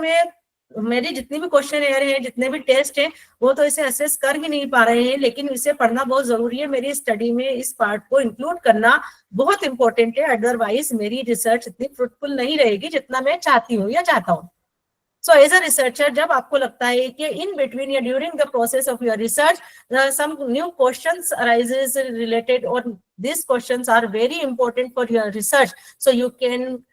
मेरी जितनी भी क्वेश्चन हैं, जितने भी टेस्ट हैं, वो तो इसे असेस कर ही नहीं पा रहे हैं, लेकिन इसे पढ़ना बहुत जरूरी है, मेरी स्टडी में इस पार्ट को इंक्लूड करना बहुत इंपॉर्टेंट है, अदरवाइज मेरी रिसर्च इतनी फ्रूटफुल नहीं रहेगी जितना मैं चाहती हूँ या चाहता हूँ। So as a researcher, जब आपको लगता है कि in between या during the process of your research, some new questions arises related, or these questions are very important for your research, so you can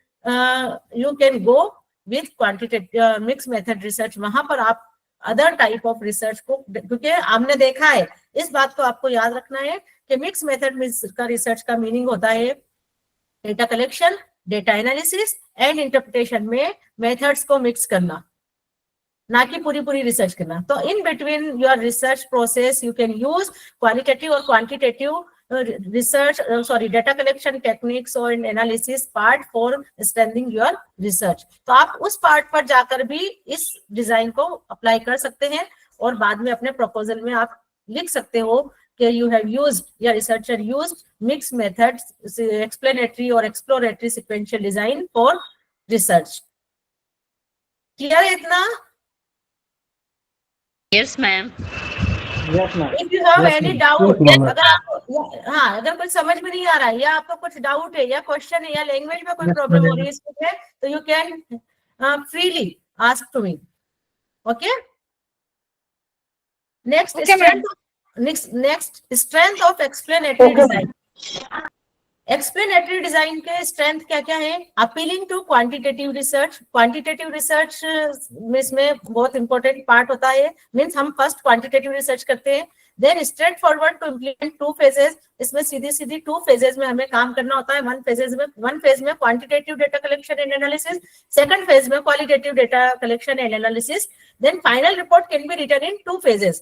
go with quantitative mixed method research। वहां पर आप other type of research को, क्योंकि हमने देखा है, इस बात को आपको याद रखना है कि मिक्स मेथड का रिसर्च का मीनिंग होता है data collection, data analysis and interpretation में मेथड्स को मिक्स करना। ना कि पूरी पूरी रिसर्च करना। तो इन between your research process you can use qualitative और quantitative research data collection techniques और analysis part for strengthening your research। तो आप उस पार्ट पर जाकर भी इस डिजाइन को अप्लाई कर सकते हैं और बाद में अपने प्रपोजल में आप लिख सकते हो कि यू हैव यूज्ड या researcher used mix methods explanatory और exploratory sequential design for research. Clear है इतना? Yes, ma'am. If you have any doubt, अगर आपको अगर कुछ समझ में नहीं आ रहा है या आपको कुछ डाउट है या क्वेश्चन है या लैंग्वेज में कोई प्रॉब्लम हो रही है इसमें, तो you can freely ask to me. Okay, next strength of explanatory design. Explanatory design के स्ट्रेंथ क्या क्या है? Appealing to quantitative research. Quantitative research में इसमें बहुत इंपॉर्टेंट पार्ट होता है, मींस हम फर्स्ट क्वांटिटेटिव रिसर्च करते हैं, then straight forward to implement 2 phases। इसमें सीधी सीधी 2 phases में हमें काम करना होता है। वन फेज में quantitative data collection and analysis, second phase में qualitative data collection and analysis, then final report can be written in 2 phases।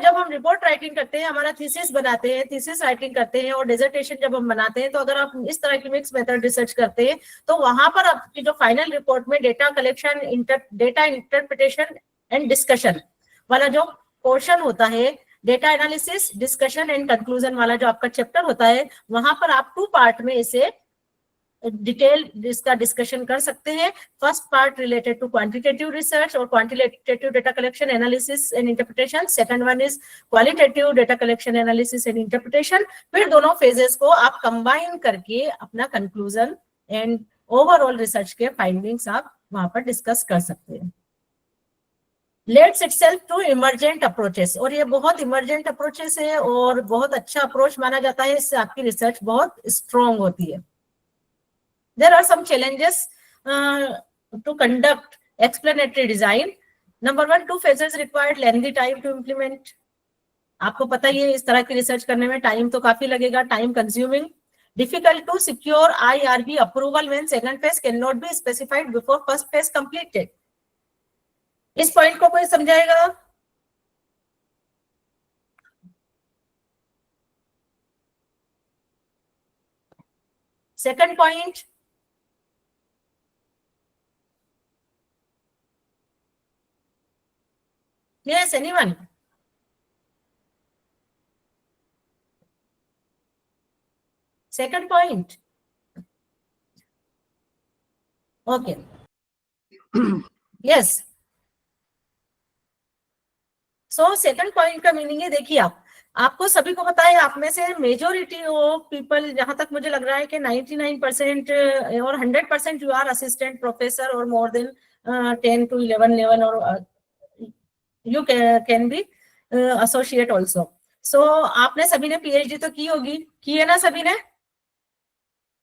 जब हम रिपोर्ट राइटिंग करते हैं, हमारा थीसिस बनाते हैं, थीसिस राइटिंग करते हैं और डिसर्टेशन जब हम बनाते हैं, तो अगर आप इस तरह की मिक्स मेथड रिसर्च करते हैं तो वहां पर आपकी जो फाइनल रिपोर्ट में data collection, data interpretation and discussion वाला जो पोर्शन होता है, data analysis, discussion and conclusion वाला जो आपका चैप्टर होता है, वहां पर आप 2 पार्ट में इसे डिटेल इसका डिस्कशन कर सकते हैं। First part related to quantitative research और quantitative data collection analysis and interpretation, second one is qualitative data collection analysis and interpretation. फिर दोनों फेजेस को आप कंबाइन करके अपना कंक्लूजन एंड ओवरऑल रिसर्च के फाइंडिंग्स आप वहां पर डिस्कस कर सकते हैं। Let's itself to emergent approaches, और ये बहुत इमर्जेंट अप्रोचेस है और बहुत अच्छा अप्रोच माना जाता है, इससे आपकी रिसर्च बहुत स्ट्रॉन्ग होती है। There are some challenges to conduct explanatory design. Number 1, 2 phases required lengthy time to implement. आपको पता ही है इस तरह की रिसर्च करने में टाइम तो काफी लगेगा, time consuming. Difficult to secure IRB approval when second phase cannot be specified before first phase completed. इस पॉइंट को कोई समझाएगा? Second point, yes, anyone? Second point. Okay. Yes. So second point का मीनिंग है, देखिए आपको सभी को पता है, आप में से मेजोरिटी ऑफ पीपल, जहां तक मुझे लग रहा है कि 99% और 100% यू आर असिस्टेंट प्रोफेसर और मोर देन 10 to 11 लेवल, और you can be associate also. So आपने सभी ने PhD तो की होगी, की है ना सभी ने?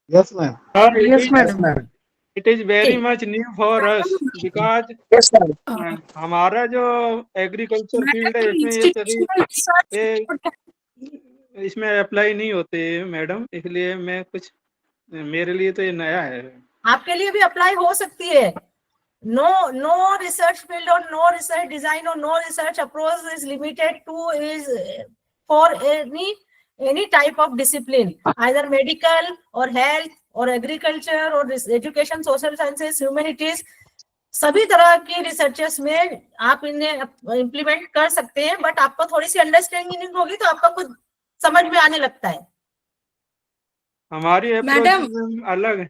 Yes, ma'am. Yes, madam. It is very much new for us because हमारा जो एग्रीकल्चर फील्ड है इसमें ये इसमें अप्लाई नहीं होते मैडम, इसलिए मैं कुछ, मेरे लिए तो ये नया है। आपके लिए भी अप्लाई हो सकती है। No research field or no research design or no research approach is limited to is for any type of discipline, either medical or health or agriculture or education, social sciences, humanities, सभी तरह की researches में आप इन्हें implement कर सकते हैं। But आपको थोड़ी सी अंडरस्टैंडिंग होगी तो आपको खुद समझ में आने लगता है। हमारी मैडम अलग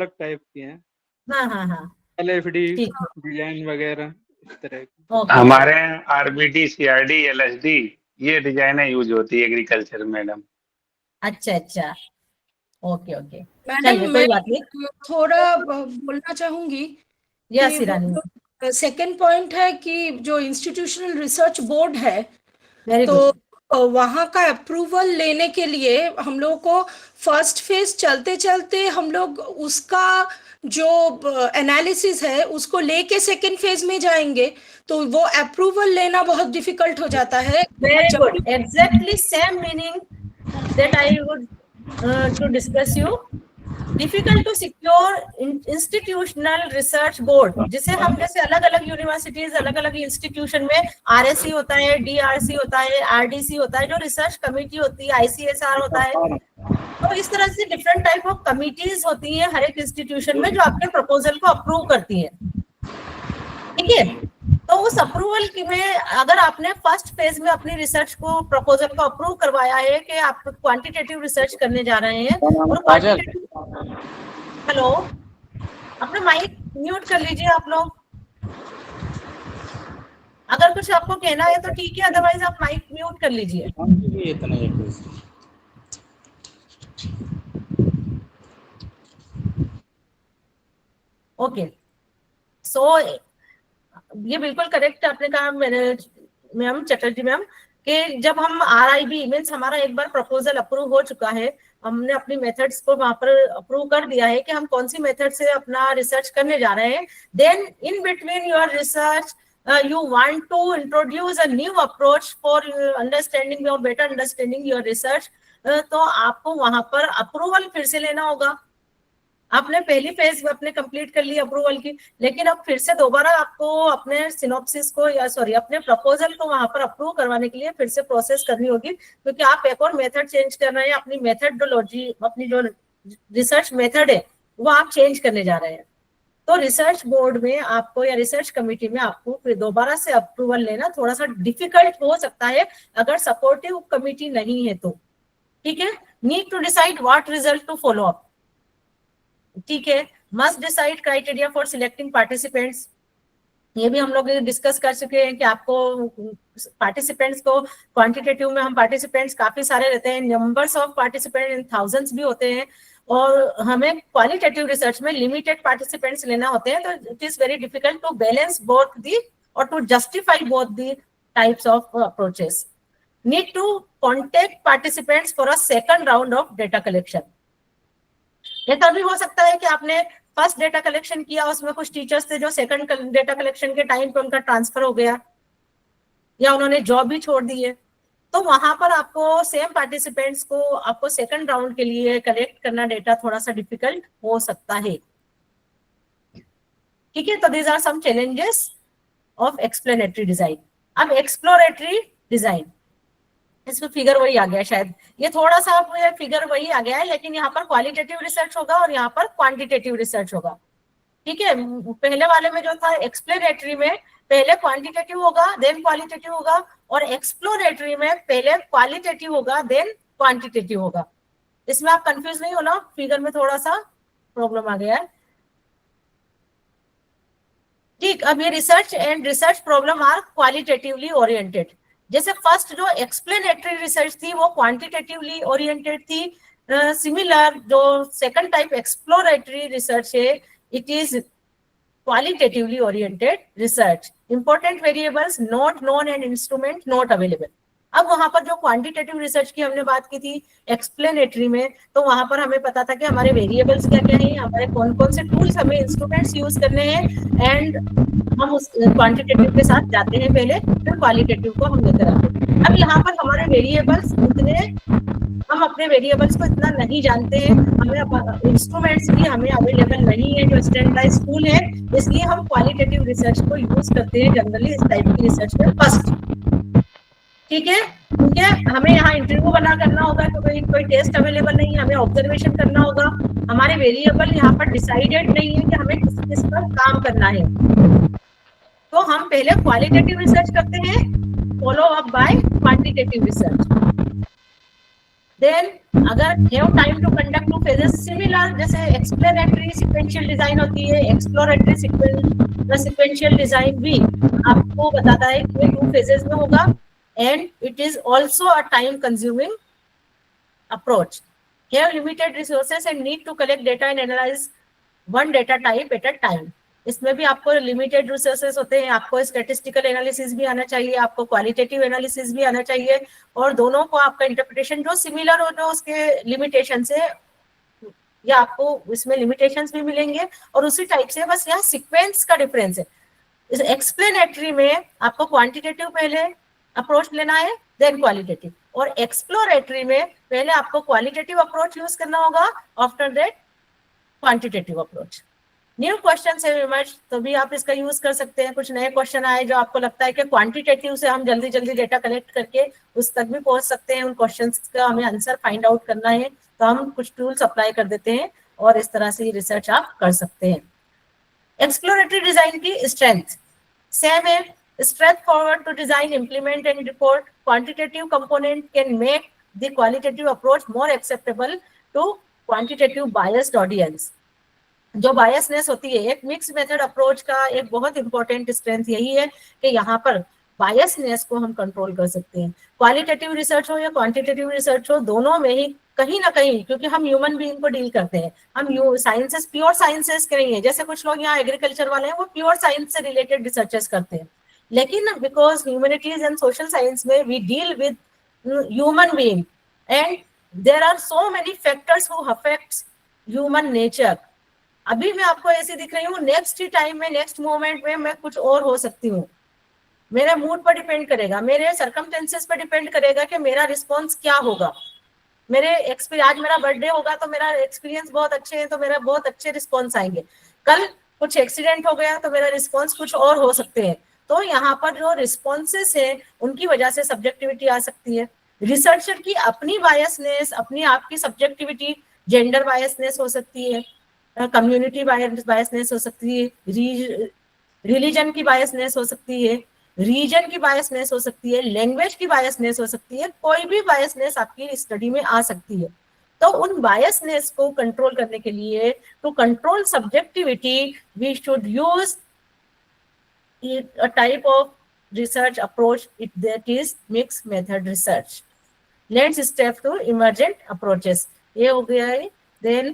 टाइप की है। हाँ, LFD डिजाइन वगैरह इस तरह की। हमारे RBD, CRD, LSD ये डिजाइनें यूज होती है एग्रीकल्चर मैडम। अच्छा, ओके। मैडम मैं थोड़ा बोलना चाहूंगी। यस ईरानी। सेकंड पॉइंट है कि जो इंस्टीट्यूशनल रिसर्च बोर्ड है, वेरी तो गुड। वहाँ का अप्रूवल लेने के लिए हम लोग को फर्स्ट फेज चलते चलते हम लोग उसका जो एनालिसिस है उसको लेके सेकंड फेज में जाएंगे, तो वो अप्रूवल लेना बहुत डिफिकल्ट हो जाता है। Very good, exactly same meaning that I would to discuss you. Difficult to secure institutional research board, जिसे हम जैसे अलग अलग यूनिवर्सिटीज, अलग अलग इंस्टीट्यूशन में आरएससी होता है, डीआरसी होता है, आरडीसी होता है, जो रिसर्च कमेटी होती है, आईसीएसआर होता है। तो इस तरह से डिफरेंट टाइप ऑफ कमिटीज होती है हर एक इंस्टीट्यूशन में, जो आपके प्रपोजल को अप्रूव करती है। ठीक है, तो उस अप्रूवल की में अगर आपने फर्स्ट फेज में अपनी रिसर्च को, प्रपोजल को अप्रूव करवाया है कि आप क्वांटिटेटिव रिसर्च करने जा रहे हैं, और क्वांटिटेटिव, हेलो, अपना माइक म्यूट कर लीजिए आप लोग। अगर कुछ आपको कहना है तो ठीक है, अदरवाइज आप माइक म्यूट कर लीजिए। ओके, सो ये बिल्कुल करेक्ट आपने कहा मैम चटर्जी मैम, कि जब हम RIB मीन्स हमारा एक बार प्रपोजल अप्रूव हो चुका है, हमने अपनी मेथड्स को वहां पर अप्रूव कर दिया है कि हम कौन सी मेथड से अपना रिसर्च करने जा रहे हैं, then in between your research you want to introduce a new approach for understanding or better understanding your research, तो आपको वहां पर अप्रूवल फिर से लेना होगा। आपने पहली फेज अपने कंप्लीट कर ली अप्रूवल की, लेकिन अब फिर से दोबारा आपको अपने सिनॉप्सिस को या सॉरी अपने प्रपोजल को वहां पर अप्रूव करवाने के लिए फिर से प्रोसेस करनी होगी, क्योंकि आप एक और मेथड चेंज कर रहे हैं, अपनी मेथडोलॉजी, अपनी जो रिसर्च मेथड है वो आप चेंज करने जा रहे हैं। तो रिसर्च बोर्ड में आपको या रिसर्च कमेटी में आपको फिर दोबारा से अप्रूवल लेना थोड़ा सा डिफिकल्ट हो सकता है अगर सपोर्टिव कमेटी नहीं है तो। ठीक है, need to decide what result to follow up. ठीक है, must decide criteria for selecting participants, ये भी हम लोग डिस्कस कर चुके हैं कि आपको पार्टिसिपेंट्स को, क्वांटिटेटिव में हम पार्टिसिपेंट्स काफी सारे रहते हैं, numbers of participant in thousands भी होते हैं, और हमें क्वालिटेटिव रिसर्च में लिमिटेड पार्टिसिपेंट्स लेना होते हैं, तो it is very difficult to balance both the और to justify both the types of approaches. Need to contact participants for a second round of data collection. ऐसा भी हो सकता है कि आपने फर्स्ट डेटा कलेक्शन किया, उसमें कुछ टीचर्स थे जो सेकंड डेटा कलेक्शन के टाइम पे उनका ट्रांसफर हो गया या उन्होंने जॉब भी छोड़ दी है, तो वहां पर आपको सेम पार्टिसिपेंट्स को आपको सेकंड राउंड के लिए कलेक्ट करना डेटा थोड़ा सा डिफिकल्ट हो सकता है। ठीक है, तो these are some challenges of explanatory design. अब एक्सप्लोरेटरी डिजाइन, इसमें फिगर वही आ गया, शायद ये थोड़ा सा फिगर वही आ गया है, लेकिन यहाँ पर क्वालिटेटिव रिसर्च होगा और यहाँ पर क्वांटिटेटिव रिसर्च होगा। ठीक है, पहले वाले में जो था एक्सप्लेनेटरी में पहले क्वांटिटेटिव होगा देन क्वालिटेटिव होगा, और एक्सप्लोरेटरी में पहले क्वालिटेटिव होगा देन क्वांटिटेटिव होगा। इसमें आप कंफ्यूज नहीं होना, फिगर में थोड़ा सा प्रॉब्लम आ गया है। ठीक, अब ये research and research problem are qualitatively oriented. जैसे फर्स्ट जो एक्सप्लेनेटरी रिसर्च थी वो क्वांटिटेटिवली ओरिएंटेड थी, सिमिलर जो सेकंड टाइप एक्सप्लोरेटरी रिसर्च है it is qualitatively oriented research. Important variables not known and instrument not available. अब वहां पर जो क्वांटिटेटिव रिसर्च की हमने बात की थी एक्सप्लेनेटरी में, तो वहां पर हमें पता था कि हमारे वेरिएबल्स क्या क्या हैं, हमारे कौन कौन से टूल्स हमें इंस्ट्रूमेंट्स यूज करने हैं, एंड हम उस क्वांटिटेटिव के साथ जाते हैं पहले, फिर क्वालिटेटिव को हम लेकर आते हैं। अब यहाँ पर हमारे वेरिएबल्स इतने, हम अपने वेरिएबल्स को इतना नहीं जानते हैं, हमें इंस्ट्रूमेंट्स भी हमें अवेलेबल नहीं है जो स्टैंडर्डाइज्ड टूल है, इसलिए हम क्वालिटेटिव रिसर्च को यूज करते हैं जनरली इस टाइप की रिसर्च में फर्स्ट। ठीक है, क्योंकि हमें यहाँ इंटरव्यू बना करना होगा, तो कोई टेस्ट अवेलेबल नहीं है, हमें ऑब्जर्वेशन करना होगा, हमारे वेरिएबल यहाँ पर डिसाइडेड नहीं है कि हमें किस पर काम करना है, तो हम पहले क्वालिटेटिव रिसर्च करते हैं, follow up by quantitative research. Then अगर have time to conduct two phases similar, जैसे एक्सप्लेनेटरी सीक्वेंशियल डिजाइन होती है, एक्सप्लोरेटरी सीक्वेंशियल डिजाइन भी आपको बताता है कि 2 फेजेस में होगा, and it is also a time consuming approach. Have limited resources and need to collect data and analyze one data type at a time. इसमें भी आपको लिमिटेड रिसोर्सेस होते हैं, आपको स्टैटिस्टिकल एनालिसिस भी आना चाहिए, आपको क्वालिटेटिव एनालिसिस भी आना चाहिए, और दोनों को आपका इंटरप्रिटेशन जो सिमिलर हो, जो उसके लिमिटेशन से या आपको इसमें लिमिटेशंस भी मिलेंगे, और उसी टाइप से बस यहाँ सीक्वेंस का डिफरेंस है। इस एक्सप्लेनेटरी में आपको क्वांटिटेटिव पहले अप्रोच लेना है देन क्वालिटेटिव, और एक्सप्लोरेटरी में पहले आपको क्वालिटेटिव अप्रोच यूज करना होगा, after that quantitative approach. New question से इमर्ज, तो भी आप इसका यूज कर सकते हैं। कुछ नए क्वेश्चन आए जो आपको लगता है कि क्वांटिटेटिव से हम जल्दी जल्दी डेटा कलेक्ट करके उस तक भी पहुंच सकते हैं, उन क्वेश्चंस का हमें आंसर फाइंड आउट करना है, तो हम कुछ टूल्स अप्लाई कर देते हैं और इस तरह से रिसर्च आप कर सकते हैं। एक्सप्लोरेटरी डिजाइन की स्ट्रेंथ सेम है, straightforward to design, implement and report. Quantitative component can make the qualitative approach more acceptable to quantitative biased audience. जो बायसनेस होती है, एक मिक्स मेथड अप्रोच का एक बहुत इंपॉर्टेंट स्ट्रेंथ यही है कि यहाँ पर बायसनेस को हम कंट्रोल कर सकते हैं। क्वालिटेटिव रिसर्च हो या क्वांटिटेटिव रिसर्च हो, दोनों में ही कहीं ना कहीं, क्योंकि हम ह्यूमन बीइंग को डील करते हैं, हम साइंसेस प्योर साइंसेस करेंगे, जैसे कुछ लोग यहाँ एग्रीकल्चर वाले हैं वो प्योर साइंस से रिलेटेड रिसर्चेस करते हैं, लेकिन because humanities and social science में we deal with human being and there are so many factors who affects human nature. अभी मैं आपको ऐसी दिख रही हूँ, नेक्स्ट टाइम में, नेक्स्ट मोमेंट में मैं कुछ और हो सकती हूँ। मेरे मूड पर डिपेंड करेगा, मेरे सर्कमस्टेंसेस पर डिपेंड करेगा कि मेरा रिस्पॉन्स क्या होगा। मेरे आज मेरा बर्थडे होगा तो मेरा एक्सपीरियंस बहुत अच्छे हैं तो मेरा बहुत अच्छे रिस्पॉन्स आएंगे, कल कुछ एक्सीडेंट हो गया तो मेरा रिस्पॉन्स कुछ और हो सकते हैं। तो यहाँ पर जो रिस्पॉन्सेस है उनकी वजह से सब्जेक्टिविटी आ सकती है। रिसर्चर की अपनी बायसनेस, अपनी आपकी सब्जेक्टिविटी, जेंडर बायसनेस हो सकती है, कम्युनिटी बायसनेस हो सकती है, रिलीजन की बायसनेस हो सकती है, रीजन की बायसनेस हो सकती है, लैंग्वेज की बायसनेस हो सकती है, कोई भी बायसनेस आपकी स्टडी में आ सकती है। तो उन बायसनेस को कंट्रोल करने के लिए, to control subjectivity, we should use a type of research approach that is mixed method research. Let's step to emergent approaches. ये हो गया है। Then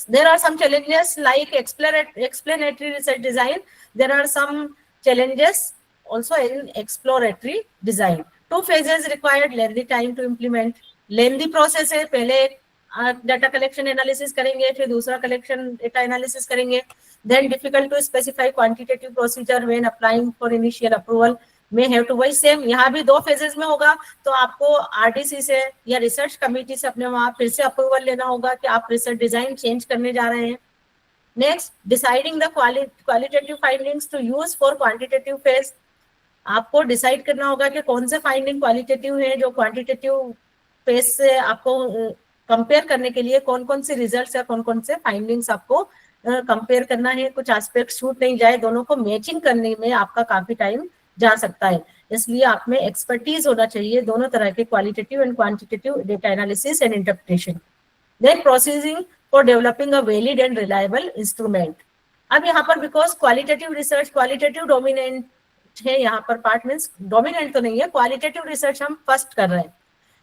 there are some challenges like explanatory research design. There are some challenges also in exploratory design. 2 phases required lengthy time to implement. Lengthy process है, पहले data collection analysis करेंगे, फिर दूसरा collection data analysis करेंगे। Then difficult to specify quantitative procedure when applying for initial approval. May have to, वही same यहाँ भी 2 phases में होगा, तो आपको आरडीसी से या रिसर्च कमेटी से अपने वहाँ फिर से अप्रूवल लेना होगा कि आप रिसर्च डिजाइन चेंज करने जा रहे हैं। Next, deciding the qualitative findings to use for quantitative phase. आपको डिसाइड करना होगा कि कौन से फाइंडिंग क्वालिटेटिव है, जो क्वांटिटेटिव फेज से आपको कंपेयर करने के लिए कौन कौन से रिजल्ट्स या कौन कौन से फाइंडिंग्स आपको कंपेयर करना है। कुछ एस्पेक्ट छूट नहीं जाए, दोनों को मैचिंग करने में आपका काफी टाइम जा सकता है, इसलिए आप में एक्सपर्टीज होना चाहिए दोनों तरह के qualitative and quantitative data analysis and interpretation. Then processing for developing a valid and reliable instrument. अब यहाँ पर because qualitative research, qualitative dominant है, यहाँ पर पार्ट मीन्स डोमिनेंट तो नहीं है, क्वालिटेटिव रिसर्च हम फर्स्ट कर रहे हैं।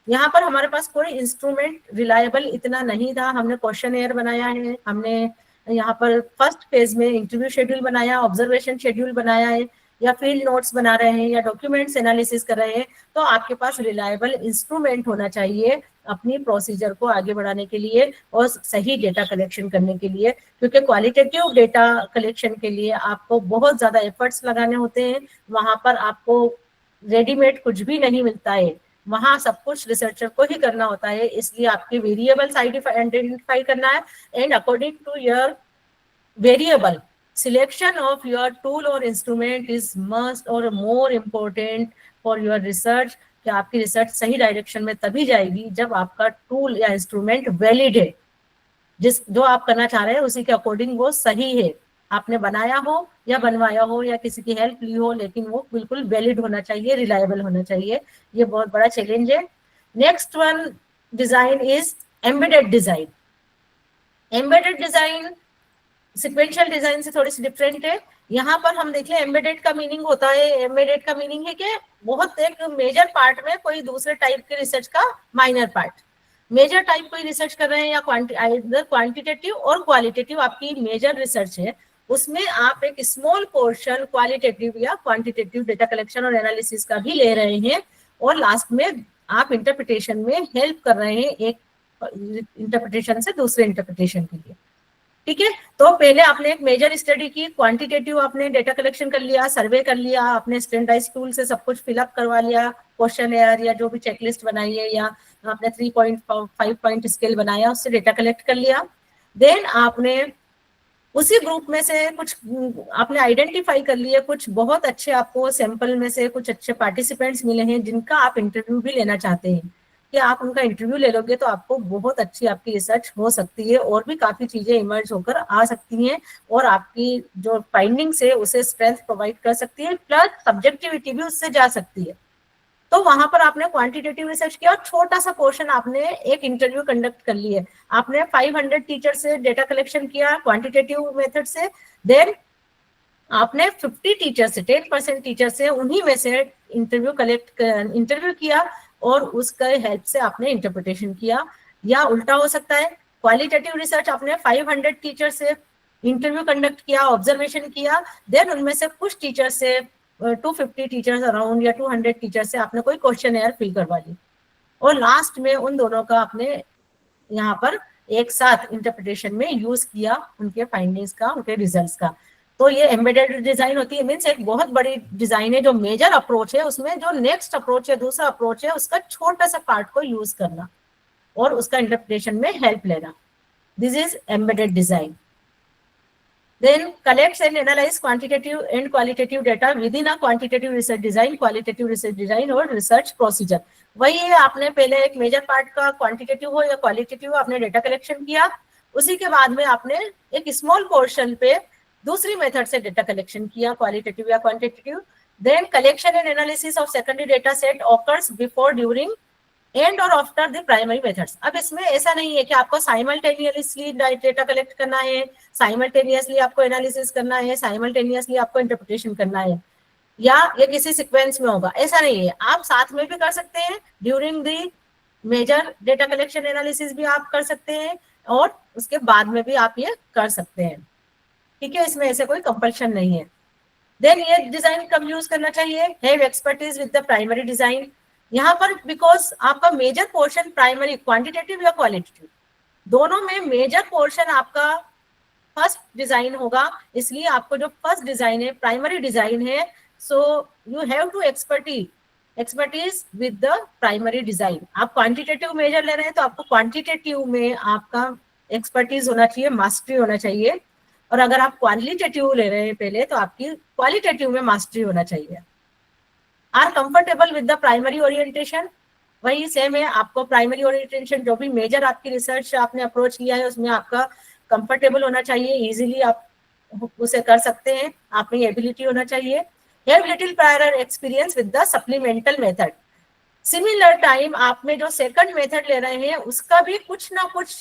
यहाँ पर हमारे पास कोई इंस्ट्रूमेंट रिलायबल इतना नहीं था, हमने क्वेश्चन एयर बनाया है, हमने यहाँ पर फर्स्ट फेज में इंटरव्यू शेड्यूल बनाया, ऑब्जर्वेशन शेड्यूल बनाया है, या फील्ड नोट्स बना रहे हैं, या डॉक्यूमेंट्स एनालिसिस कर रहे हैं, तो आपके पास रिलायबल इंस्ट्रूमेंट होना चाहिए अपनी प्रोसीजर को आगे बढ़ाने के लिए और सही डेटा कलेक्शन करने के लिए, क्योंकि क्वालिटेटिव डेटा कलेक्शन के लिए आपको बहुत ज्यादा एफर्ट्स लगाने होते हैं। वहां पर आपको रेडीमेड कुछ भी नहीं मिलता है, वहां सब कुछ रिसर्चर को ही करना होता है, इसलिए आपके वेरिएबल्स आइडेंटिफाई करना है and according to your variable selection of your tool or instrument is must or more important for your research। कि आपकी रिसर्च सही डायरेक्शन में तभी जाएगी जब आपका टूल या इंस्ट्रूमेंट वैलिड है, जो आप करना चाह रहे हैं उसी के अकॉर्डिंग वो सही है, आपने बनाया हो या बनवाया हो या किसी की हेल्प ली हो, लेकिन वो बिल्कुल वैलिड होना चाहिए, रिलायबल होना चाहिए। ये बहुत बड़ा चैलेंज है। Next one design is embedded design. Embedded design sequential design से थोड़ी सी डिफरेंट है। यहाँ पर हम देख लें, एम्बेडेड का मीनिंग होता है, एम्बेडेड का मीनिंग है कि बहुत एक मेजर पार्ट में कोई दूसरे टाइप के रिसर्च का माइनर पार्ट। मेजर टाइप कोई रिसर्च कर रहे हैं या क्वांटिटेटिव और क्वालिटेटिव आपकी मेजर रिसर्च है, उसमें आप एक स्मॉल पोर्शन क्वालिटेटिव या क्वांटिटेटिव डेटा कलेक्शन और एनालिसिस का भी ले रहे हैं, और लास्ट में आप इंटरप्रिटेशन में हेल्प कर रहे हैं, एक इंटरप्रिटेशन से दूसरे इंटरप्रिटेशन के लिए। ठीक है, तो पहले आपने एक मेजर स्टडी की, क्वांटिटेटिव आपने डेटा कलेक्शन कर लिया, सर्वे कर लिया, आपने स्टैंडर्डाइज टूल से सब कुछ फिलअप करवा लिया, क्वेश्चन एयर या जो भी चेकलिस्ट बनाई है, या आपने 3.5 पॉइंट स्केल बनाया, उससे डेटा कलेक्ट कर लिया। देन आपने उसी ग्रुप में से कुछ आपने आइडेंटिफाई कर लिए, कुछ बहुत अच्छे आपको सैंपल में से कुछ अच्छे पार्टिसिपेंट्स मिले हैं जिनका आप इंटरव्यू भी लेना चाहते हैं, कि आप उनका इंटरव्यू ले लोगे तो आपको बहुत अच्छी आपकी रिसर्च हो सकती है और भी काफी चीजें इमर्ज होकर आ सकती हैं और आपकी जो फाइंडिंग्स है उसे स्ट्रेंथ प्रोवाइड कर सकती है, प्लस सब्जेक्टिविटी भी उससे जा सकती है। तो वहां पर आपने क्वांटिटेटिव रिसर्च किया और छोटा सा पोर्शन आपने एक इंटरव्यू कंडक्ट कर लिए, आपने 500 टीचर से डेटा कलेक्शन किया क्वांटिटेटिव मेथड से, देन आपने 50 टीचर से 10% टीचर से उन्हीं में से इंटरव्यू किया और उसके हेल्प से आपने इंटरप्रिटेशन किया। या उल्टा हो सकता है, क्वालिटेटिव रिसर्च आपने 500 टीचर से इंटरव्यू कंडक्ट किया, ऑब्जर्वेशन किया, देन उनमें से कुछ टीचर से 250 टीचर्स अराउंड या 200 टीचर से आपने कोई क्वेश्चन फिल करवा ली और लास्ट में उन दोनों का आपने यहाँ पर एक साथ इंटरप्रिटेशन में यूज किया, उनके फाइंडिंग्स का, उनके रिजल्ट्स का। तो ये एम्बेडेड डिजाइन होती है, मीन्स एक बहुत बड़ी डिजाइन है। जो मेजर अप्रोच है उसमें जो नेक्स्ट अप्रोच है, दूसरा अप्रोच है, उसका छोटा सा पार्ट को यूज करना और उसका इंटरप्रिटेशन में हेल्प लेना। This is embedded design. Then collects and analyze quantitative and qualitative data within a quantitative research design, qualitative research design और research procedure। वही है, आपने पहले एक मेजर पार्ट का क्वांटिटेटिव हो या क्वालिटेटिव आपने डेटा कलेक्शन किया, उसी के बाद में आपने एक स्मॉल पोर्शन पे दूसरी मेथड से डेटा कलेक्शन किया, क्वालिटेटिव या quantitative. Then collection and analysis of secondary data set occurs before, during and or after the primary methods. अब इसमें ऐसा नहीं है कि आपको साइमल्टेनियसली डेटा कलेक्ट करना है, साइमल्टेनियसली आपको एनालिसिस करना है, साइमल्टेनियसली आपको इंटरप्रिटेशन करना है या ये किसी सीक्वेंस में होगा, ऐसा नहीं है। आप साथ में भी कर सकते हैं, during the major data collection analysis भी आप कर सकते हैं और उसके बाद में भी आप ये कर सकते हैं, ठीक है, इसमें ऐसे कोई कंपल्शन नहीं है। देन ये डिजाइन कब यूज करना चाहिए, have expertise with the primary design. यहाँ पर बिकॉज आपका मेजर पोर्शन प्राइमरी क्वांटिटेटिव या क्वालिटेटिव दोनों में मेजर पोर्शन आपका फर्स्ट डिजाइन होगा, इसलिए आपको जो फर्स्ट डिजाइन है, प्राइमरी डिजाइन है, so you have to expertise with the primary design. आप क्वांटिटेटिव मेजर ले रहे हैं तो आपको क्वांटिटेटिव में आपका एक्सपर्टीज होना चाहिए, मास्टरी होना चाहिए, और अगर आप क्वालिटेटिव ले रहे हैं पहले तो आपकी क्वालिटेटिव में मास्टरी होना चाहिए। Are comfortable with the primary orientation, वही सेम है, आपको प्राइमरी ओरिएंटेशन जो भी मेजर आपकी रिसर्च आपने अप्रोच किया है उसमें आपका कंफर्टेबल होना चाहिए, इजीली आप उसे कर सकते हैं, आप में एबिलिटी होना चाहिए। Have little prior experience with the supplemental method. Similar time आप में जो सेकंड मेथड ले रहे हैं उसका भी कुछ ना कुछ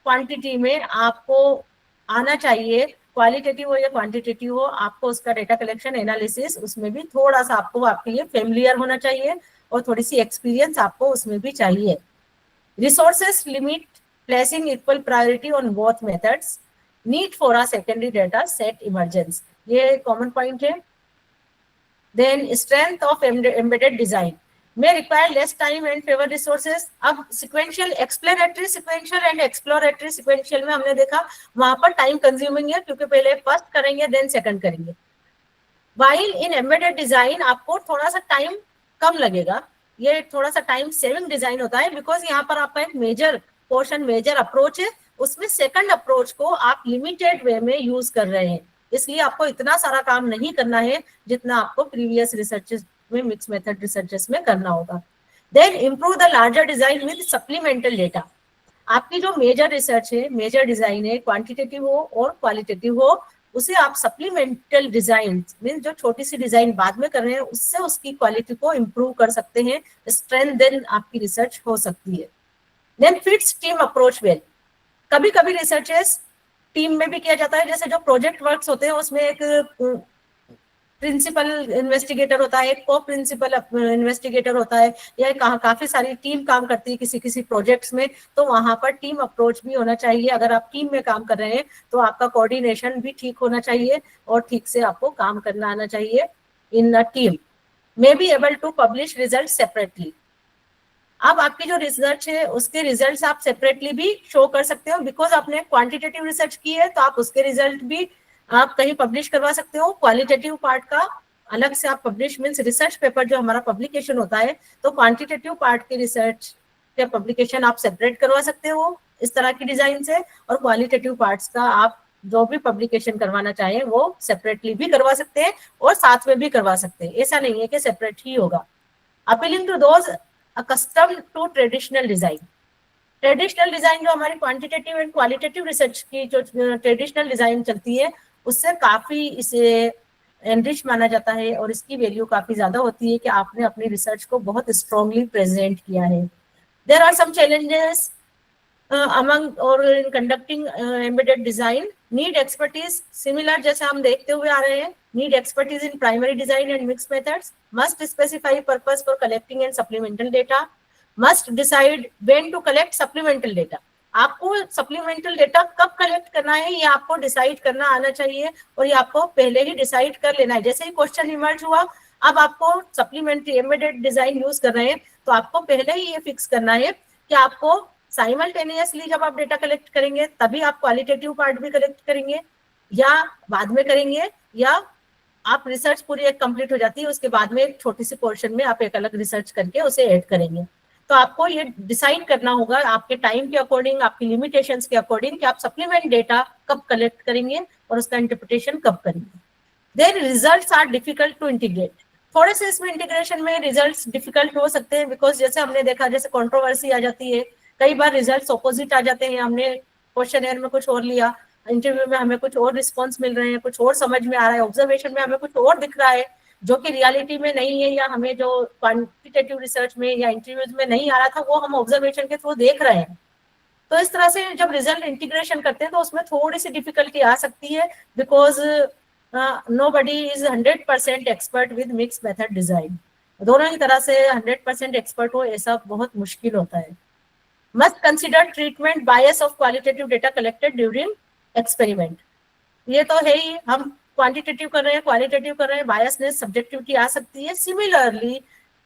क्वांटिटी में आपको आना चाहिए, क्वालिटेटिव हो या क्वांटिटेटिव हो, आपको उसका डेटा कलेक्शन एनालिसिस उसमें भी थोड़ा सा आपको आपके लिए फेमिलियर होना चाहिए और थोड़ी सी एक्सपीरियंस आपको उसमें भी चाहिए। Resources limit placing equal priority on both methods, need for a secondary data set emergence, ये कॉमन पॉइंट है। Then strength of embedded design may require less time and favor resources। अब sequential explanatory sequential and exploratory sequential में हमने देखा वहां पर time consuming है क्योंकि पहले फर्स्ट करेंगे देन सेकंड करेंगे। while in embedded design आपको थोड़ा सा टाइम कम लगेगा, ये थोड़ा सा टाइम सेविंग डिजाइन होता है बिकॉज यहाँ पर आपका एक मेजर पोर्शन मेजर अप्रोच है, उसमें सेकंड अप्रोच को आप लिमिटेड वे में यूज कर रहे हैं, इसलिए आपको इतना सारा काम नहीं करना है जितना आपको प्रीवियस रिसर्चेस में मिक्स मेथड रिसर्चेस में करना होगा। Then improve the larger design with supplemental data. आपकी जो मेजर रिसर्च है, मेजर डिजाइन है, क्वांटिटेटिव हो और क्वालिटेटिव हो, उसे आप सप्लीमेंटल डिजाइन मीन जो छोटी सी डिजाइन बाद में कर रहे हैं उससे उसकी क्वालिटी को इंप्रूव कर सकते हैं, स्ट्रेंथ देन आपकी रिसर्च हो सकती है। Then fits team approach well. कभी कभी रिसर्चेस टीम में भी किया जाता है, जैसे जो प्रोजेक्ट वर्क्स होते हैं उसमें एक प्रिंसिपल इन्वेस्टिगेटर होता है, एक को प्रिंसिपल इन्वेस्टिगेटर होता है, या काफी सारी टीम काम करती है किसी किसी प्रोजेक्ट्स में, तो वहां पर टीम अप्रोच भी होना चाहिए। अगर आप टीम में काम कर रहे हैं तो आपका कोऑर्डिनेशन भी ठीक होना चाहिए और ठीक से आपको काम करना आना चाहिए in a team. May be able to publish result separately. अब आपकी जो रिसर्च है उसके रिजल्ट्स आप सेपरेटली भी शो कर सकते हो, बिकॉज आपने क्वांटिटेटिव रिसर्च की है तो आप उसके रिजल्ट भी आप कहीं पब्लिश करवा सकते हो। क्वालिटेटिव पार्ट का अलग से आप पब्लिश मीन्स रिसर्च पेपर जो हमारा पब्लिकेशन होता है, तो क्वांटिटेटिव पार्ट के रिसर्च के पब्लिकेशन आप सेपरेट करवा सकते हो इस तरह की डिजाइन से, और क्वालिटेटिव पार्ट्स का आप जो भी पब्लिकेशन करवाना चाहें वो सेपरेटली भी करवा सकते हैं और साथ में भी करवा सकते हैं, ऐसा नहीं है कि सेपरेट ही होगा। Appealing to those accustomed to traditional design, traditional design जो हमारी क्वांटिटेटिव एंड क्वालिटेटिव रिसर्च की जो ट्रेडिशनल डिजाइन चलती है उससे काफी इसे एनरिच माना जाता है और इसकी वैल्यू काफी ज्यादा होती है कि आपने अपनी रिसर्च को बहुत स्ट्रांगली प्रेजेंट किया है। There are some challenges among और in conducting embedded design, need expertise, similar जैसे हम देखते हुए आ रहे हैं, need expertise in primary design and mix methods, must specify purpose for collecting and supplemental data, must decide when to collect supplemental data, आपको supplemental data कब collect करना है ये आपको डिसाइड करना आना चाहिए और ये आपको पहले ही डिसाइड कर लेना है। जैसे ही क्वेश्चन इमर्ज हुआ, अब आपको सप्लीमेंट्री एम्बेडेड डिजाइन यूज कर रहे हैं तो आपको पहले ही ये फिक्स करना है कि आपको साइमल्टेनियसली जब आप डेटा कलेक्ट करेंगे तभी आप क्वालिटेटिव पार्ट भी कलेक्ट करेंगे या बाद में करेंगे, या आप रिसर्च पूरी एक कंप्लीट हो जाती है उसके बाद में एक छोटी सी पोर्शन में आप एक अलग रिसर्च करके उसे ऐड करेंगे। तो आपको ये डिसाइड करना होगा आपके टाइम के अकॉर्डिंग, आपकी लिमिटेशंस के अकॉर्डिंग कि आप सप्लीमेंट डेटा कब कलेक्ट करेंगे और उसका इंटरप्रिटेशन कब करेंगे। Then results are difficult to integrate, थोड़े से इसमें इंटीग्रेशन में रिजल्ट्स डिफिकल्ट हो सकते हैं बिकॉज जैसे हमने देखा जैसे कंट्रोवर्सी आ जाती है, कई बार रिजल्ट्स ऑपोजिट आ जाते हैं, हमने क्वेश्चनएयर में कुछ और लिया, इंटरव्यू में हमें कुछ और रिस्पॉन्स मिल रहे हैं, कुछ और समझ में आ रहा है, ऑब्जर्वेशन में हमें कुछ और दिख रहा है जो कि रियलिटी में नहीं है, या हमें जो क्वांटिटेटिव रिसर्च में या इंटरव्यूज में नहीं आ रहा था वो हम ऑब्जर्वेशन के थ्रू देख रहे हैं। तो इस तरह से जब रिजल्ट इंटीग्रेशन करते हैं तो उसमें थोड़ी सी डिफिकल्टी आ सकती है because nobody is 100% expert with mix method design, दोनों ही तरह से 100% एक्सपर्ट हो ऐसा बहुत मुश्किल होता है। Must consider treatment bias of qualitative data collected during experiment, ये तो है ही, हम क्वांटिटेटिव कर रहे हैं क्वालिटेटिव कर रहे हैं, बायसनेस सब्जेक्टिविटी आ सकती है। सिमिलरली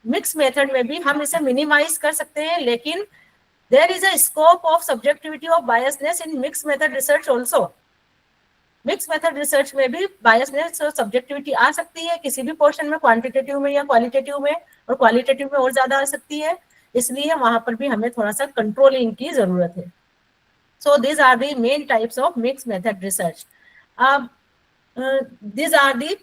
मिक्स मेथड में भी हम इसे मिनिमाइज कर सकते हैं, लेकिन there is a scope of subjectivity of biasness in mix method research also, mix method research में भी बायसनेस और सब्जेक्टिविटी आ सकती है किसी भी पोर्शन में, क्वांटिटेटिव में या क्वालिटेटिव में, और क्वालिटेटिव में और ज्यादा आ सकती है, इसलिए वहां पर भी हमें थोड़ा सा कंट्रोलिंग की जरूरत है। So this are the main types of mix method research. अब these are the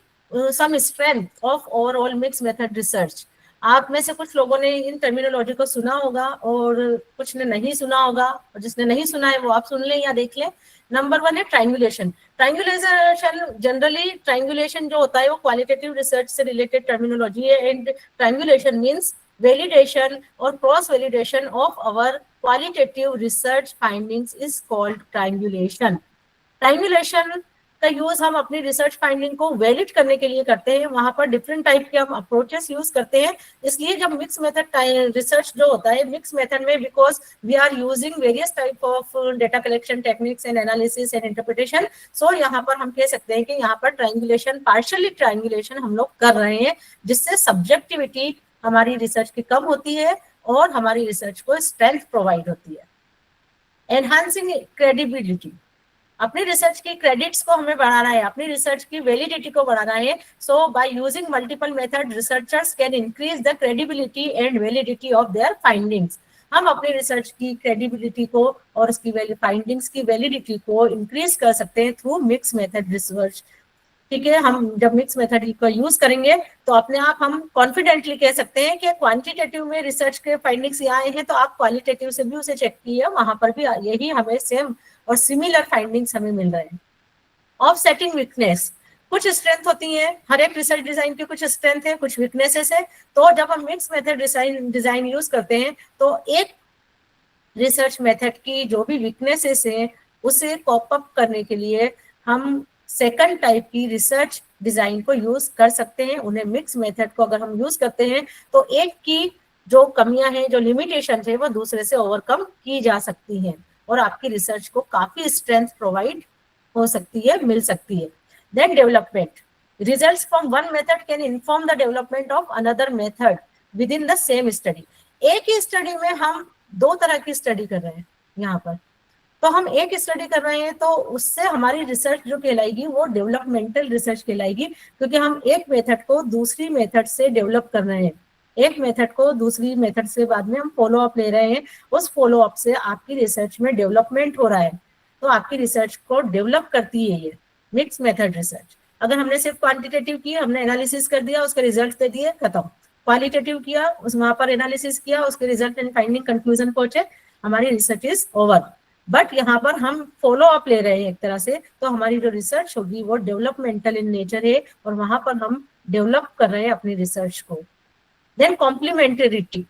some strength of overall mixed method research। आप में से कुछ लोगों ने इन टर्मिनोलॉजी को सुना होगा और कुछ ने नहीं सुना होगा, और जिसने नहीं सुना है वो आप सुन लें या देख लें। नंबर 1 है ट्रायंगुलेशन। ट्रायंगुलेशन जनरली ट्रायंगुलेशन जो होता है वो क्वालिटेटिव रिसर्च से रिलेटेड टर्मिनोलॉजी है, and triangulation means validation or cross validation of our qualitative research findings is called triangulation। triangulation का यूज हम अपनी रिसर्च फाइंडिंग को वैलिड करने के लिए करते हैं, वहां पर डिफरेंट टाइप के हम अप्रोचेस यूज करते हैं। इसलिए जब मिक्स मेथड रिसर्च जो होता है मिक्स मेथड में, because we are using various type of data collection techniques and analysis and interpretation, so यहाँ पर हम कह सकते हैं कि यहाँ पर ट्रायंगुलेशन, पार्शियली ट्रायंगुलेशन हम लोग कर रहे हैं, जिससे सब्जेक्टिविटी हमारी रिसर्च की कम होती है और हमारी रिसर्च को स्ट्रेंथ प्रोवाइड होती है। एनहांसिंग क्रेडिबिलिटी, अपनी रिसर्च की क्रेडिट्स को हमें बढ़ाना है, अपनी रिसर्च की वैलिडिटी को बढ़ाना है। So by using multiple method researchers can increase the credibility and validity of their findings. हम अपनी रिसर्च की क्रेडिबिलिटी को और उसकी फाइंडिंग्स की वैलिडिटी को इंक्रीज कर सकते हैं थ्रू मिक्स मेथड रिसर्च। ठीक है, हम जब मिक्स मेथड का यूज करेंगे तो अपने आप हम कॉन्फिडेंटली कह सकते हैं कि क्वांटिटेटिव में रिसर्च के फाइंडिंग्स ये आए हैं तो आप क्वालिटेटिव से भी उसे चेक किए, वहां पर भी यही हमें सेम और सिमिलर फाइंडिंग्स हमें मिल रहे हैं। ऑफसेटिंग वीकनेस, कुछ स्ट्रेंथ होती है, हर एक रिसर्च डिजाइन की कुछ स्ट्रेंथ है, कुछ वीकनेसेस है। तो जब हम मिक्स मेथड डिजाइन यूज करते हैं तो एक रिसर्च मेथड की जो भी वीकनेसेस है उसे कॉप अप करने के लिए हम सेकंड टाइप की रिसर्च डिजाइन को यूज कर सकते हैं। उन्हें मिक्स मेथड को अगर हम यूज करते हैं तो एक की जो कमियां हैं, जो लिमिटेशन है, वो दूसरे से ओवरकम की जा सकती हैं और आपकी रिसर्च को काफी स्ट्रेंथ प्रोवाइड हो सकती है, मिल सकती है। Then development, results from one method can inform the development of another method within the same study. एक ही स्टडी में हम दो तरह की स्टडी कर रहे हैं यहाँ पर, तो हम एक स्टडी कर रहे हैं तो उससे हमारी रिसर्च जो कहलाएगी वो डेवलपमेंटल रिसर्च कहलाएगी, क्योंकि हम एक मेथड को दूसरी मेथड से डेवलप कर रहे हैं। एक मेथड को दूसरी मेथड से बाद में हम फॉलो अप ले रहे हैं, उस फॉलो अप से आपकी रिसर्च में डेवलपमेंट हो रहा है, तो आपकी रिसर्च को डेवलप करती है ये मिक्स मेथड रिसर्च। अगर हमने सिर्फ क्वांटिटेटिव किया, हमने एनालिसिस कर दिया, उसके रिजल्ट दे दिए, खत्म। क्वालिटेटिव किया, उस वहां पर एनालिसिस किया, उसके रिजल्ट एंड फाइंडिंग कंक्लूजन पहुंचे, हमारी रिसर्च इज ओवर। बट यहाँ पर हम फॉलो अप ले रहे हैं एक तरह से, तो हमारी जो रिसर्च होगी वो डेवलपमेंटल इन नेचर है, और वहां पर हम डेवलप कर रहे हैं अपनी रिसर्च को। Then complementarity,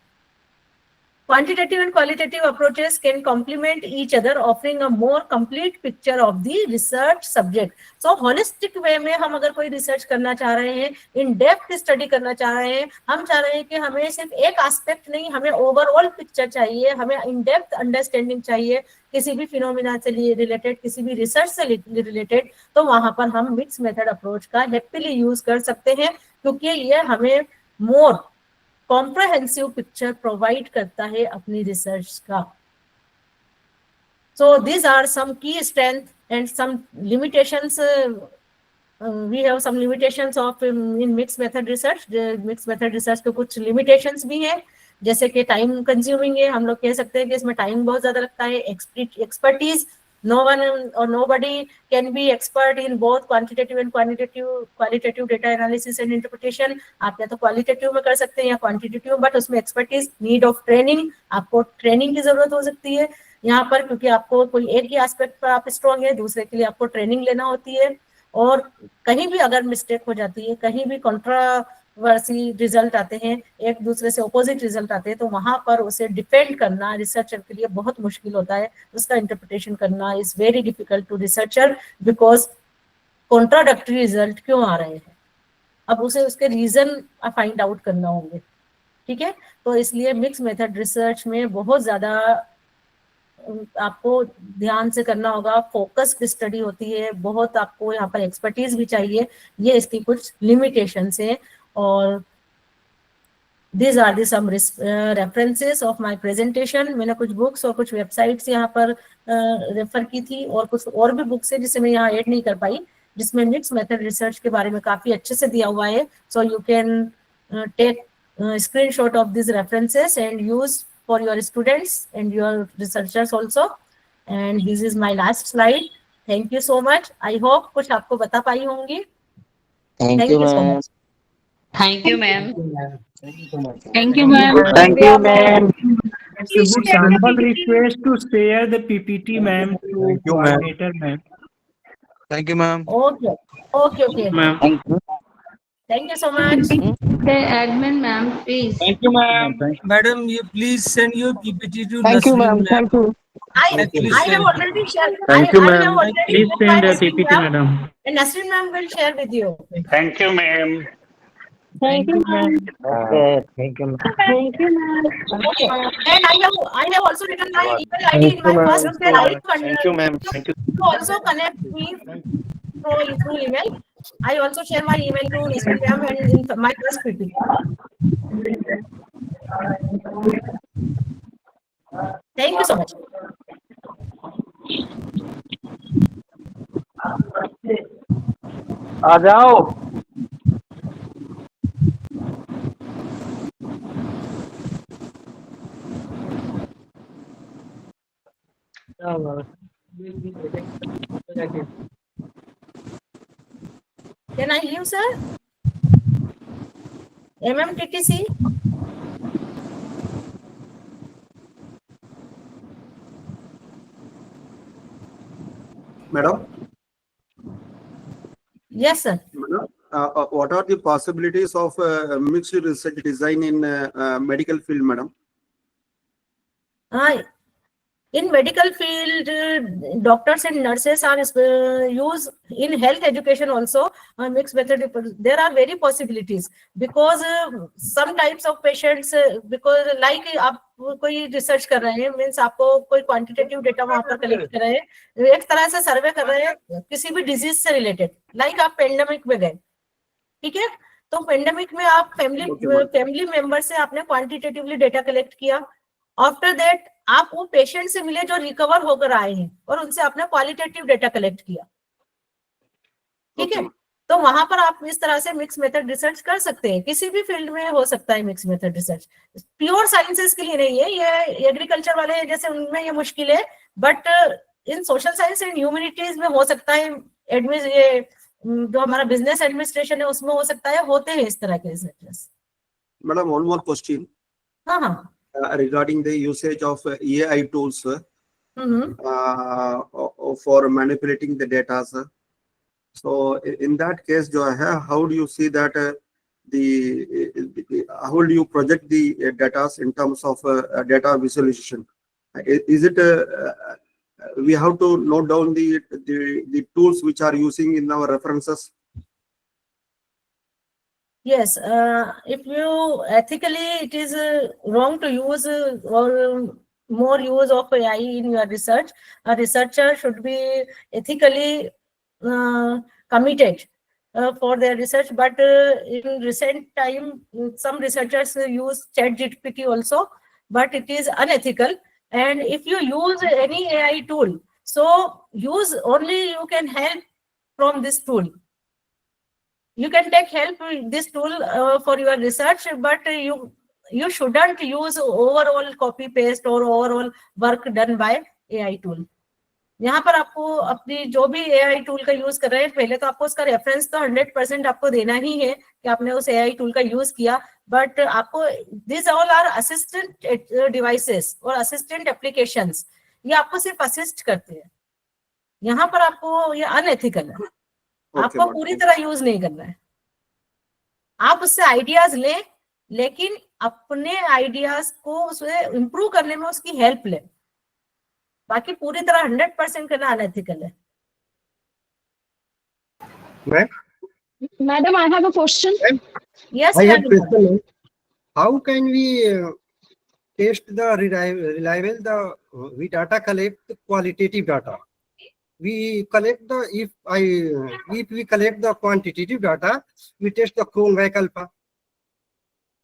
quantitative and qualitative approaches can complement each other, offering a more complete picture of the research subject. So holistic way में हम अगर कोई रिसर्च करना चाह रहे हैं, इन डेप्थ स्टडी करना चाह रहे हैं, हम चाह रहे हैं कि हमें सिर्फ एक एस्पेक्ट नहीं, हमें ओवरऑल पिक्चर चाहिए, हमें इन डेप्थ अंडरस्टैंडिंग चाहिए किसी भी फिनोमिना से रिलेटेड, किसी भी रिसर्च से रिलेटेड, तो वहां पर हम मिक्स मेथड अप्रोच का हैप्पीली यूज कर सकते हैं, क्योंकि ये हमें मोर कॉम्प्रहेंसिव पिक्चर प्रोवाइड करता है अपनी रिसर्च का। So these are some key strength and some limitations, we have some limitations of in mix method research. Mix method research के कुछ लिमिटेशंस भी हैं, जैसे कि टाइम कंज्यूमिंग है, हम लोग कह सकते हैं कि इसमें टाइम बहुत ज्यादा लगता है। Expertise, no one or nobody can be expert in both quantitative and qualitative data analysis and interpretation. आप या तो क्वालिटेटिव में कर सकते हैं या क्वांटिटेटिव, बट उसमें एक्सपर्टीज, नीड ऑफ ट्रेनिंग, आपको ट्रेनिंग की जरूरत हो सकती है यहाँ पर, क्योंकि आपको कोई एक ही एस्पेक्ट पर आप स्ट्रॉन्ग है, दूसरे के लिए आपको ट्रेनिंग लेना होती है, और कहीं भी अगर मिस्टेक हो जाती है, कहीं भी कंट्रोवर्सी रिजल्ट आते हैं, एक दूसरे से ऑपोजिट रिजल्ट आते हैं, तो वहां पर उसे डिफेंड करना रिसर्चर के लिए बहुत मुश्किल होता है। उसका इंटरप्रिटेशन करना is very difficult to researcher, because contradictory result क्यों आ रहे हैं, अब उसे उसके रीजन फाइंड आउट करना होंगे, ठीक है। तो इसलिए मिक्स मेथड रिसर्च में बहुत ज्यादा आपको ध्यान से करना होगा, फोकस्ड स्टडी होती है, बहुत आपको यहाँ पर एक्सपर्टीज भी चाहिए, ये इसकी कुछ लिमिटेशंस हैं। और these are the some references of my presentation. मैंने कुछ बुक्स और कुछ वेबसाइट्स यहाँ पर रेफर की थी, और कुछ और भी बुक्स है जिसे मैं यहाँ ऐड नहीं कर पाई, जिसमें मिक्स मेथड रिसर्च के बारे में काफी अच्छे से दिया हुआ है। So you can take screenshot of these references and use for your students and your researchers also. And this is my last slide. Thank you so much. I hope कुछ आपको बता पाई होंगी। Thank you, so ma'am. much. Thank you, ma'am. Thank you so much. Thank you, ma'am. Thank you, ma'am. Humble request to share the PPT, ma'am, to Thank you, ma'am. coordinator, ma'am. Thank you, ma'am. Okay. Ma'am. Thank you. Thank you so much. Okay, admin, ma'am, please. Thank you, ma'am. Madam, you please send your PPT to Thank you, ma'am. Nasreen, Thank you. I Please have send. already shared. Thank you, I ma'am. have already Please shared my send the Nasreen PPT, ma'am, madam. and Nasreen ma'am will share with you. Thank you, ma'am. Thank you, ma'am. Okay. Thank you, ma'am. Thank you, ma'am. Okay. And I have also written my email ID in my first slide. Thank you, ma'am. Thank you. You also connect me through email. I also share my email to Nasreen ma'am and in my first PPT. Thank you so much. आ जाओ। Can I leave, sir? MMTTC? Madam, Yes, sir. madam, what are the possibilities of mixed research design in medical field, madam? In medical field, doctors and nurses are used in health education also. Mixed method. There are very possibilities because some types of patients, because like आप कोई research कर रहे हैं, means आपको कोई quantitative data वहां पर collect कर रहे हैं, एक तरह से सर्वे कर रहे हैं किसी भी डिजीज से रिलेटेड, लाइक आप पेंडेमिक में गए, ठीक है, तो पेंडेमिक में आप फैमिली मेंबर से आपने क्वांटिटेटिवली डेटा कलेक्ट किया, आफ्टर दैट आप वो पेशेंट से मिले जो रिकवर होकर आए हैं और उनसे आपने क्वालिटेटिव डेटा कलेक्ट किया, ठीक है। तो वहां पर आप इस तरह से मिक्स मेथड रिसर्च कर सकते हैं, किसी भी फील्ड में हो सकता है mix method research, pure sciences के लिए नहीं है ये, एग्रीकल्चर वाले जैसे उनमें ये मुश्किल है, but in social science and humanities में हो सकता है, ये जो हमारा बिजनेस एडमिनिस्ट्रेशन है उसमें हो सकता है, होते हैं इस तरह के researches. Madam, one more question हाँ हाँ regarding the usage of AI tools hmm for manipulating the data. So in that case, जो है, how do you see that how do you project the data in terms of data visualization? Is it we have to note down the tools which are using in our references? Yes, if you ethically, it is wrong to use or more use of AI in your research. A researcher should be ethically committed for their research. But in recent time, some researchers use ChatGPT also, but it is unethical. And if you use any AI tool, so use only you can help from this tool. You can take help with this tool for your research, but you shouldn't use overall copy paste or overall work done by AI tool. यहाँ पर आपको अपनी जो भी AI tool का use कर रहे हैं, पहले तो आपको उसका रेफरेंस तो 100% आपको देना ही है कि आपने उस AI टूल का यूज किया, बट आपको this all are assistant devices और असिस्टेंट एप्लीकेशंस, ये आपको सिर्फ असिस्ट करते हैं। यहाँ पर आपको ये अनएथिकल है, आपको पूरी तरह यूज नहीं करना है। आप उससे आइडियाज लें, लेकिन अपने आइडियाज को उसमें इम्प्रूव करने में उसकी हेल्प लें, बाकी पूरी तरह 100% करना अनएथिकल है। Madam, I have a question. Yes, I have madam. question. How can we test the reliable we data collect qualitative data? We collect if we collect the quantitative data, we test the Cronbach-Alpha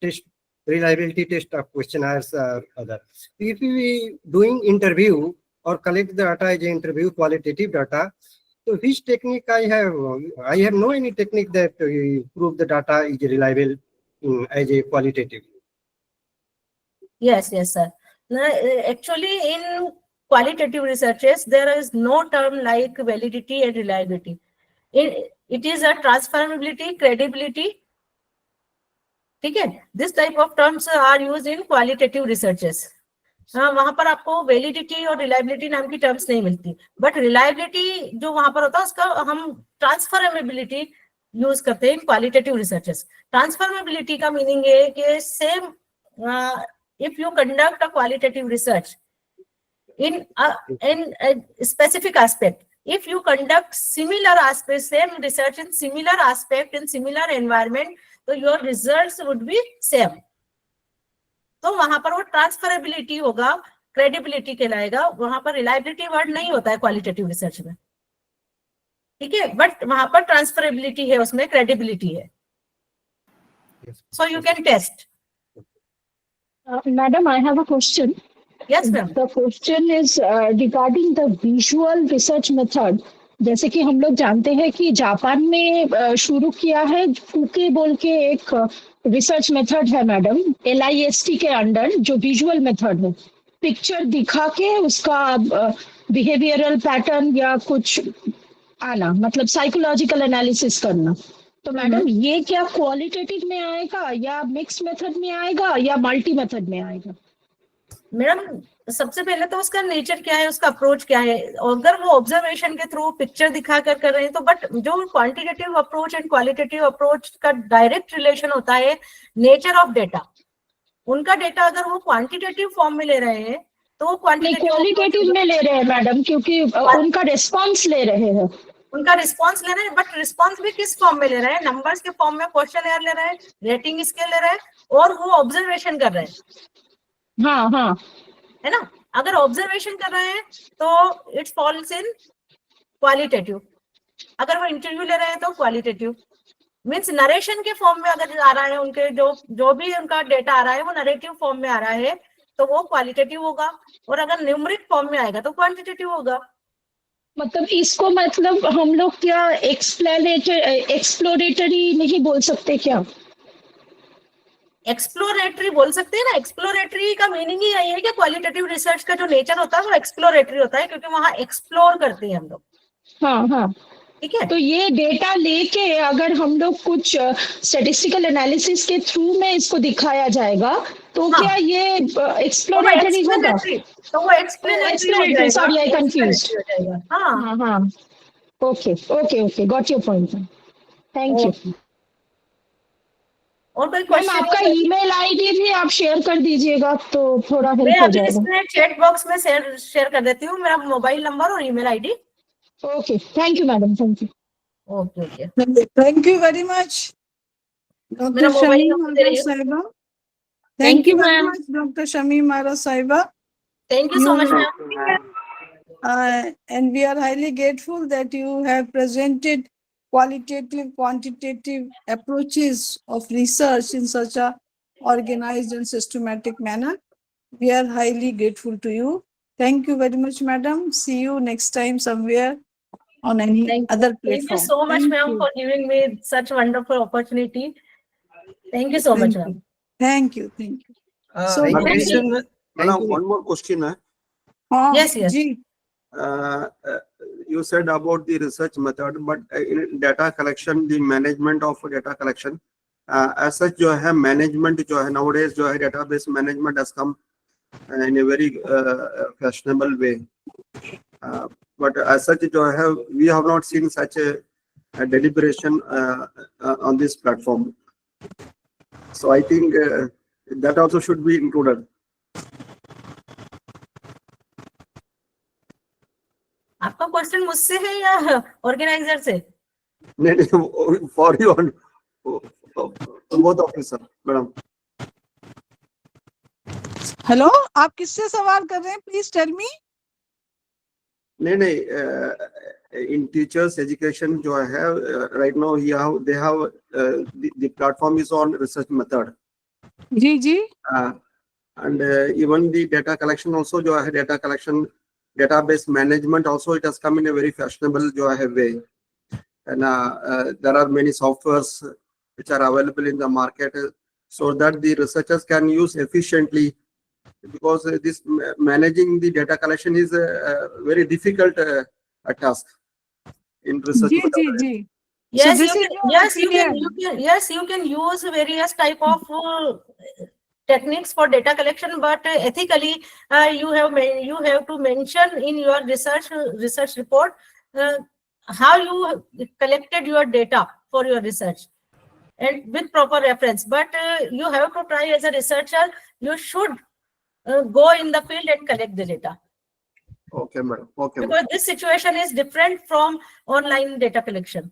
test, reliability test of questionnaires or other. If we doing interview or collect the data as an interview qualitative data, so which technique I have no any technique that prove the data is reliable as a qualitative. Yes, sir. Actually, in qualitative researches, there is no term like validity and reliability. It is a transferability, credibility. Okay, this type of terms are used in qualitative researches. हाँ, वहां पर आपको validity और reliability नाम की terms नहीं मिलती, but reliability जो वहां पर होता है उसका हम ट्रांसफरेबिलिटी यूज करते हैं क्वालिटेटिव रिसर्चेस। ट्रांसफरेबिलिटी का मीनिंग है कि same if you conduct a qualitative research in a specific aspect, if you conduct similar aspect, same research in similar aspect in similar environment, so your results would be same. तो वहां पर वो transferability होगा, credibility कहलाएगा, वहां पर reliability word नहीं होता है क्वालिटेटिव रिसर्च में, ठीक है, बट वहां पर ट्रांसफरेबिलिटी है, उसमें क्रेडिबिलिटी है, so you can test. Madam, I have a question. Yes, ma'am. The question is regarding the visual research method. जैसे कि हम लोग जानते हैं कि जापान में शुरू किया है फूके बोल के एक रिसर्च मेथड है मैडम, LIST के अंडर, जो विजुअल मेथड है, पिक्चर दिखा के उसका बिहेवियरल पैटर्न या कुछ आना, मतलब साइकोलॉजिकल एनालिसिस करना। तो मैडम ये क्या क्वालिटेटिव में आएगा या मिक्स मेथड में आएगा या मल्टी मेथड में आएगा? मैडम सबसे पहले तो उसका नेचर क्या है, उसका अप्रोच क्या है। अगर वो ऑब्जर्वेशन के थ्रू पिक्चर दिखा कर रहे हैं तो, बट जो quantitative approach and qualitative approach का डायरेक्ट रिलेशन होता है नेचर ऑफ डेटा। उनका डेटा अगर वो क्वांटिटेटिव फॉर्म में ले रहे हैं तो वो क्वालिटेटिव में ले रहे हैं मैडम, क्योंकि उनका रिस्पॉन्स ले रहे हैं, उनका रिस्पॉन्स ले रहे हैं, बट रिस्पॉन्स भी किस फॉर्म में ले रहे हैं, नंबर्स के फॉर्म में क्वेश्चन ले रहे हैं, रेटिंग स्केल ले रहे हैं, और वो ऑब्जर्वेशन कर रहे हैं। हाँ हाँ, है ना। अगर ऑब्जर्वेशन कर रहे हैं तो इट्स फॉल्स इन क्वालिटेटिव, अगर वो इंटरव्यू ले रहे हैं तो क्वालिटेटिव। मीन्स नरेशन के फॉर्म में अगर आ रहा है, उनके जो भी उनका डेटा आ रहा है वो नरेटिव फॉर्म में आ रहा है तो वो क्वालिटेटिव होगा, और अगर न्यूमरिक फॉर्म में आएगा तो क्वांटिटेटिव होगा। मतलब इसको मतलब हम लोग क्या एक्सप्लोरेटरी नहीं बोल सकते क्या? एक्सप्लोरेटरी बोल सकते हैं ना। एक्सप्लोरेटरी का मीनिंग ही यही है कि क्वालिटेटिव रिसर्च का जो नेचर होता है वो एक्सप्लोरेटरी होता है, क्योंकि वहां एक्सप्लोर करते हैं हम लोग। हाँ हाँ। ठीक है, तो ये डेटा लेके अगर हम लोग कुछ स्टैटिस्टिकल एनालिसिस के थ्रू में इसको दिखाया जाएगा तो हाँ। क्या ये तो वो एक्सप्लोरेटरी होगा? एक्सप्लेनेटरी हो एक्सप्लोरेटरी, जाएगा। Sorry I confused. Explanatory हो जाएगा। हाँ। हाँ हाँ। Okay okay okay, got your point. Thank you. Okay. और कोई मैम क्वेश्चन? आपका ईमेल आईडी भी आप शेयर कर दीजिएगा तो थोड़ा मैं हेल्प हो अभी जाएगा। इसमें चैट बॉक्स में शेयर कर देती हूँ, मेरा मोबाइल नंबर और email ID. Okay, thank you madam, thank you. Okay okay, Thank you very much, मेरा Dr. मोबाइल Shamim नंबर दे Ara रही हूँ। Saiba. Thank Thank you, you very ma'am. much, Dr. Shamim Ara Saiba. Thank you so much ma'am. And we are highly grateful that you have presented qualitative, quantitative approaches of research in such a organized and systematic manner. We are highly grateful to you. Thank you very much, madam. See you next time somewhere on any other platform. Thank you so much, Thank ma'am, you. for giving me such wonderful opportunity. Thank you so much, Thank ma'am. you. Thank you. Thank you. So, Thank you. question, Madam, one more question. Yes, yes. Ji. You said about the research method, but in data collection, the management of data collection, as such, जो है management जो है nowadays जो है database management has come in a very fashionable way. But as such जो है we have not seen such a deliberation on this platform. So I think that also should be included. आपका question मुझसे है या organiser से? नहीं, for you and both of you, sir, madam. Hello, आप किससे सवाल कर रहे हैं? Please tell me. नहीं, in teachers education जो है right now they have the platform is on research method. Ji ji. And even the data collection also जो है data collection database management also it has come in a very fashionable जो है way. And there are many softwares which are available in the market so that the researchers can use efficiently, because this managing the data collection is a very difficult task in research. Ji. Yes, So you can use various type of techniques for data collection, but ethically you have to mention in your research report how you collected your data for your research and with proper reference. But you have to try as a researcher, you should go in the field and collect the data. Okay, madam. Okay. Because this situation is different from online data collection.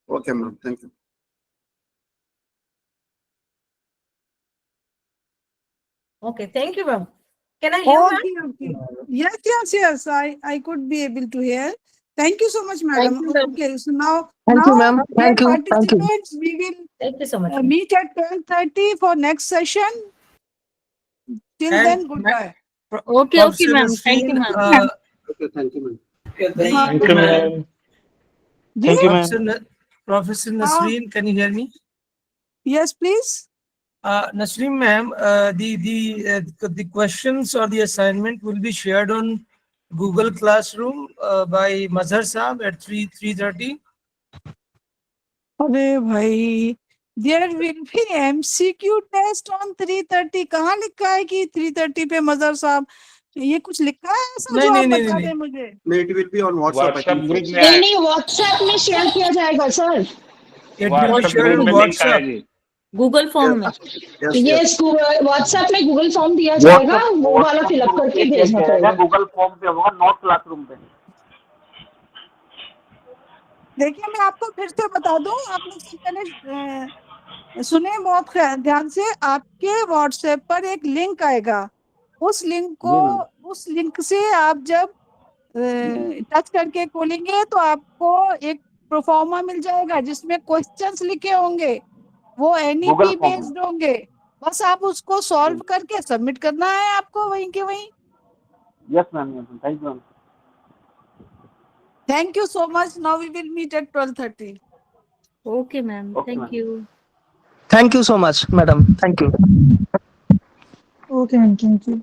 Okay, ma'am. Thank you. Okay, thank you, ma'am. Can I hear, ma'am? Okay. Yes. I could be able to hear. Thank you so much, madam. Thank you, ma'am. Okay, so now, Thank you, ma'am. Thank you. Participants, we will Thank you so much. meet at 12:30 for next session. Till And then, goodbye. Okay, ma'am. Thank you, ma'am. Okay, thank you, ma'am. Thank you, ma'am. Thank you, ma'am. Professor Nasreen, can you hear me? Yes, please. Nasreen, ma'am, the questions or the assignment will be shared on Google Classroom by Mazhar Saab at 3:30. अरे भाई, there will be MCQ test on 3:30. कहाँ लिखा है कि 3:30 पे मजहर साहब? ये कुछ लिखा है ऐसा जो आप बता दें मुझे? No, it will be on WhatsApp. WhatsApp group में नहीं, व्हाट्सएप में शेयर किया जाएगा sir. It will be shared on WhatsApp. Google form में। यस, व्हाट्सएप में गूगल फॉर्म दिया जाएगा, वो वाला फिलअप करके भेजना पड़ेगा। गूगल फॉर्म पे होगा, नोट क्लासरूम पे। देखिए, मैं आपको फिर से बता दूं, आपने पहले सुने बहुत ध्यान से। आपके व्हाट्सएप पर एक लिंक आएगा, उस लिंक से आप जब टच करके खोलेंगे तो आपको एक प्रोफार्मा मिल जाएगा जिसमें क्वेश्चंस लिखे होंगे, वो एनईपी बेस्ड होंगे। बस आप उसको सॉल्व करके सबमिट करना है आपको वहीं के वहीं। Yes ma'am, thank you ma'am. Thank you so much. Now we will meet at 12:30. Okay, ma'am. Thank you. Thank you so much, madam. Thank you. Okay, ma'am. Thank you.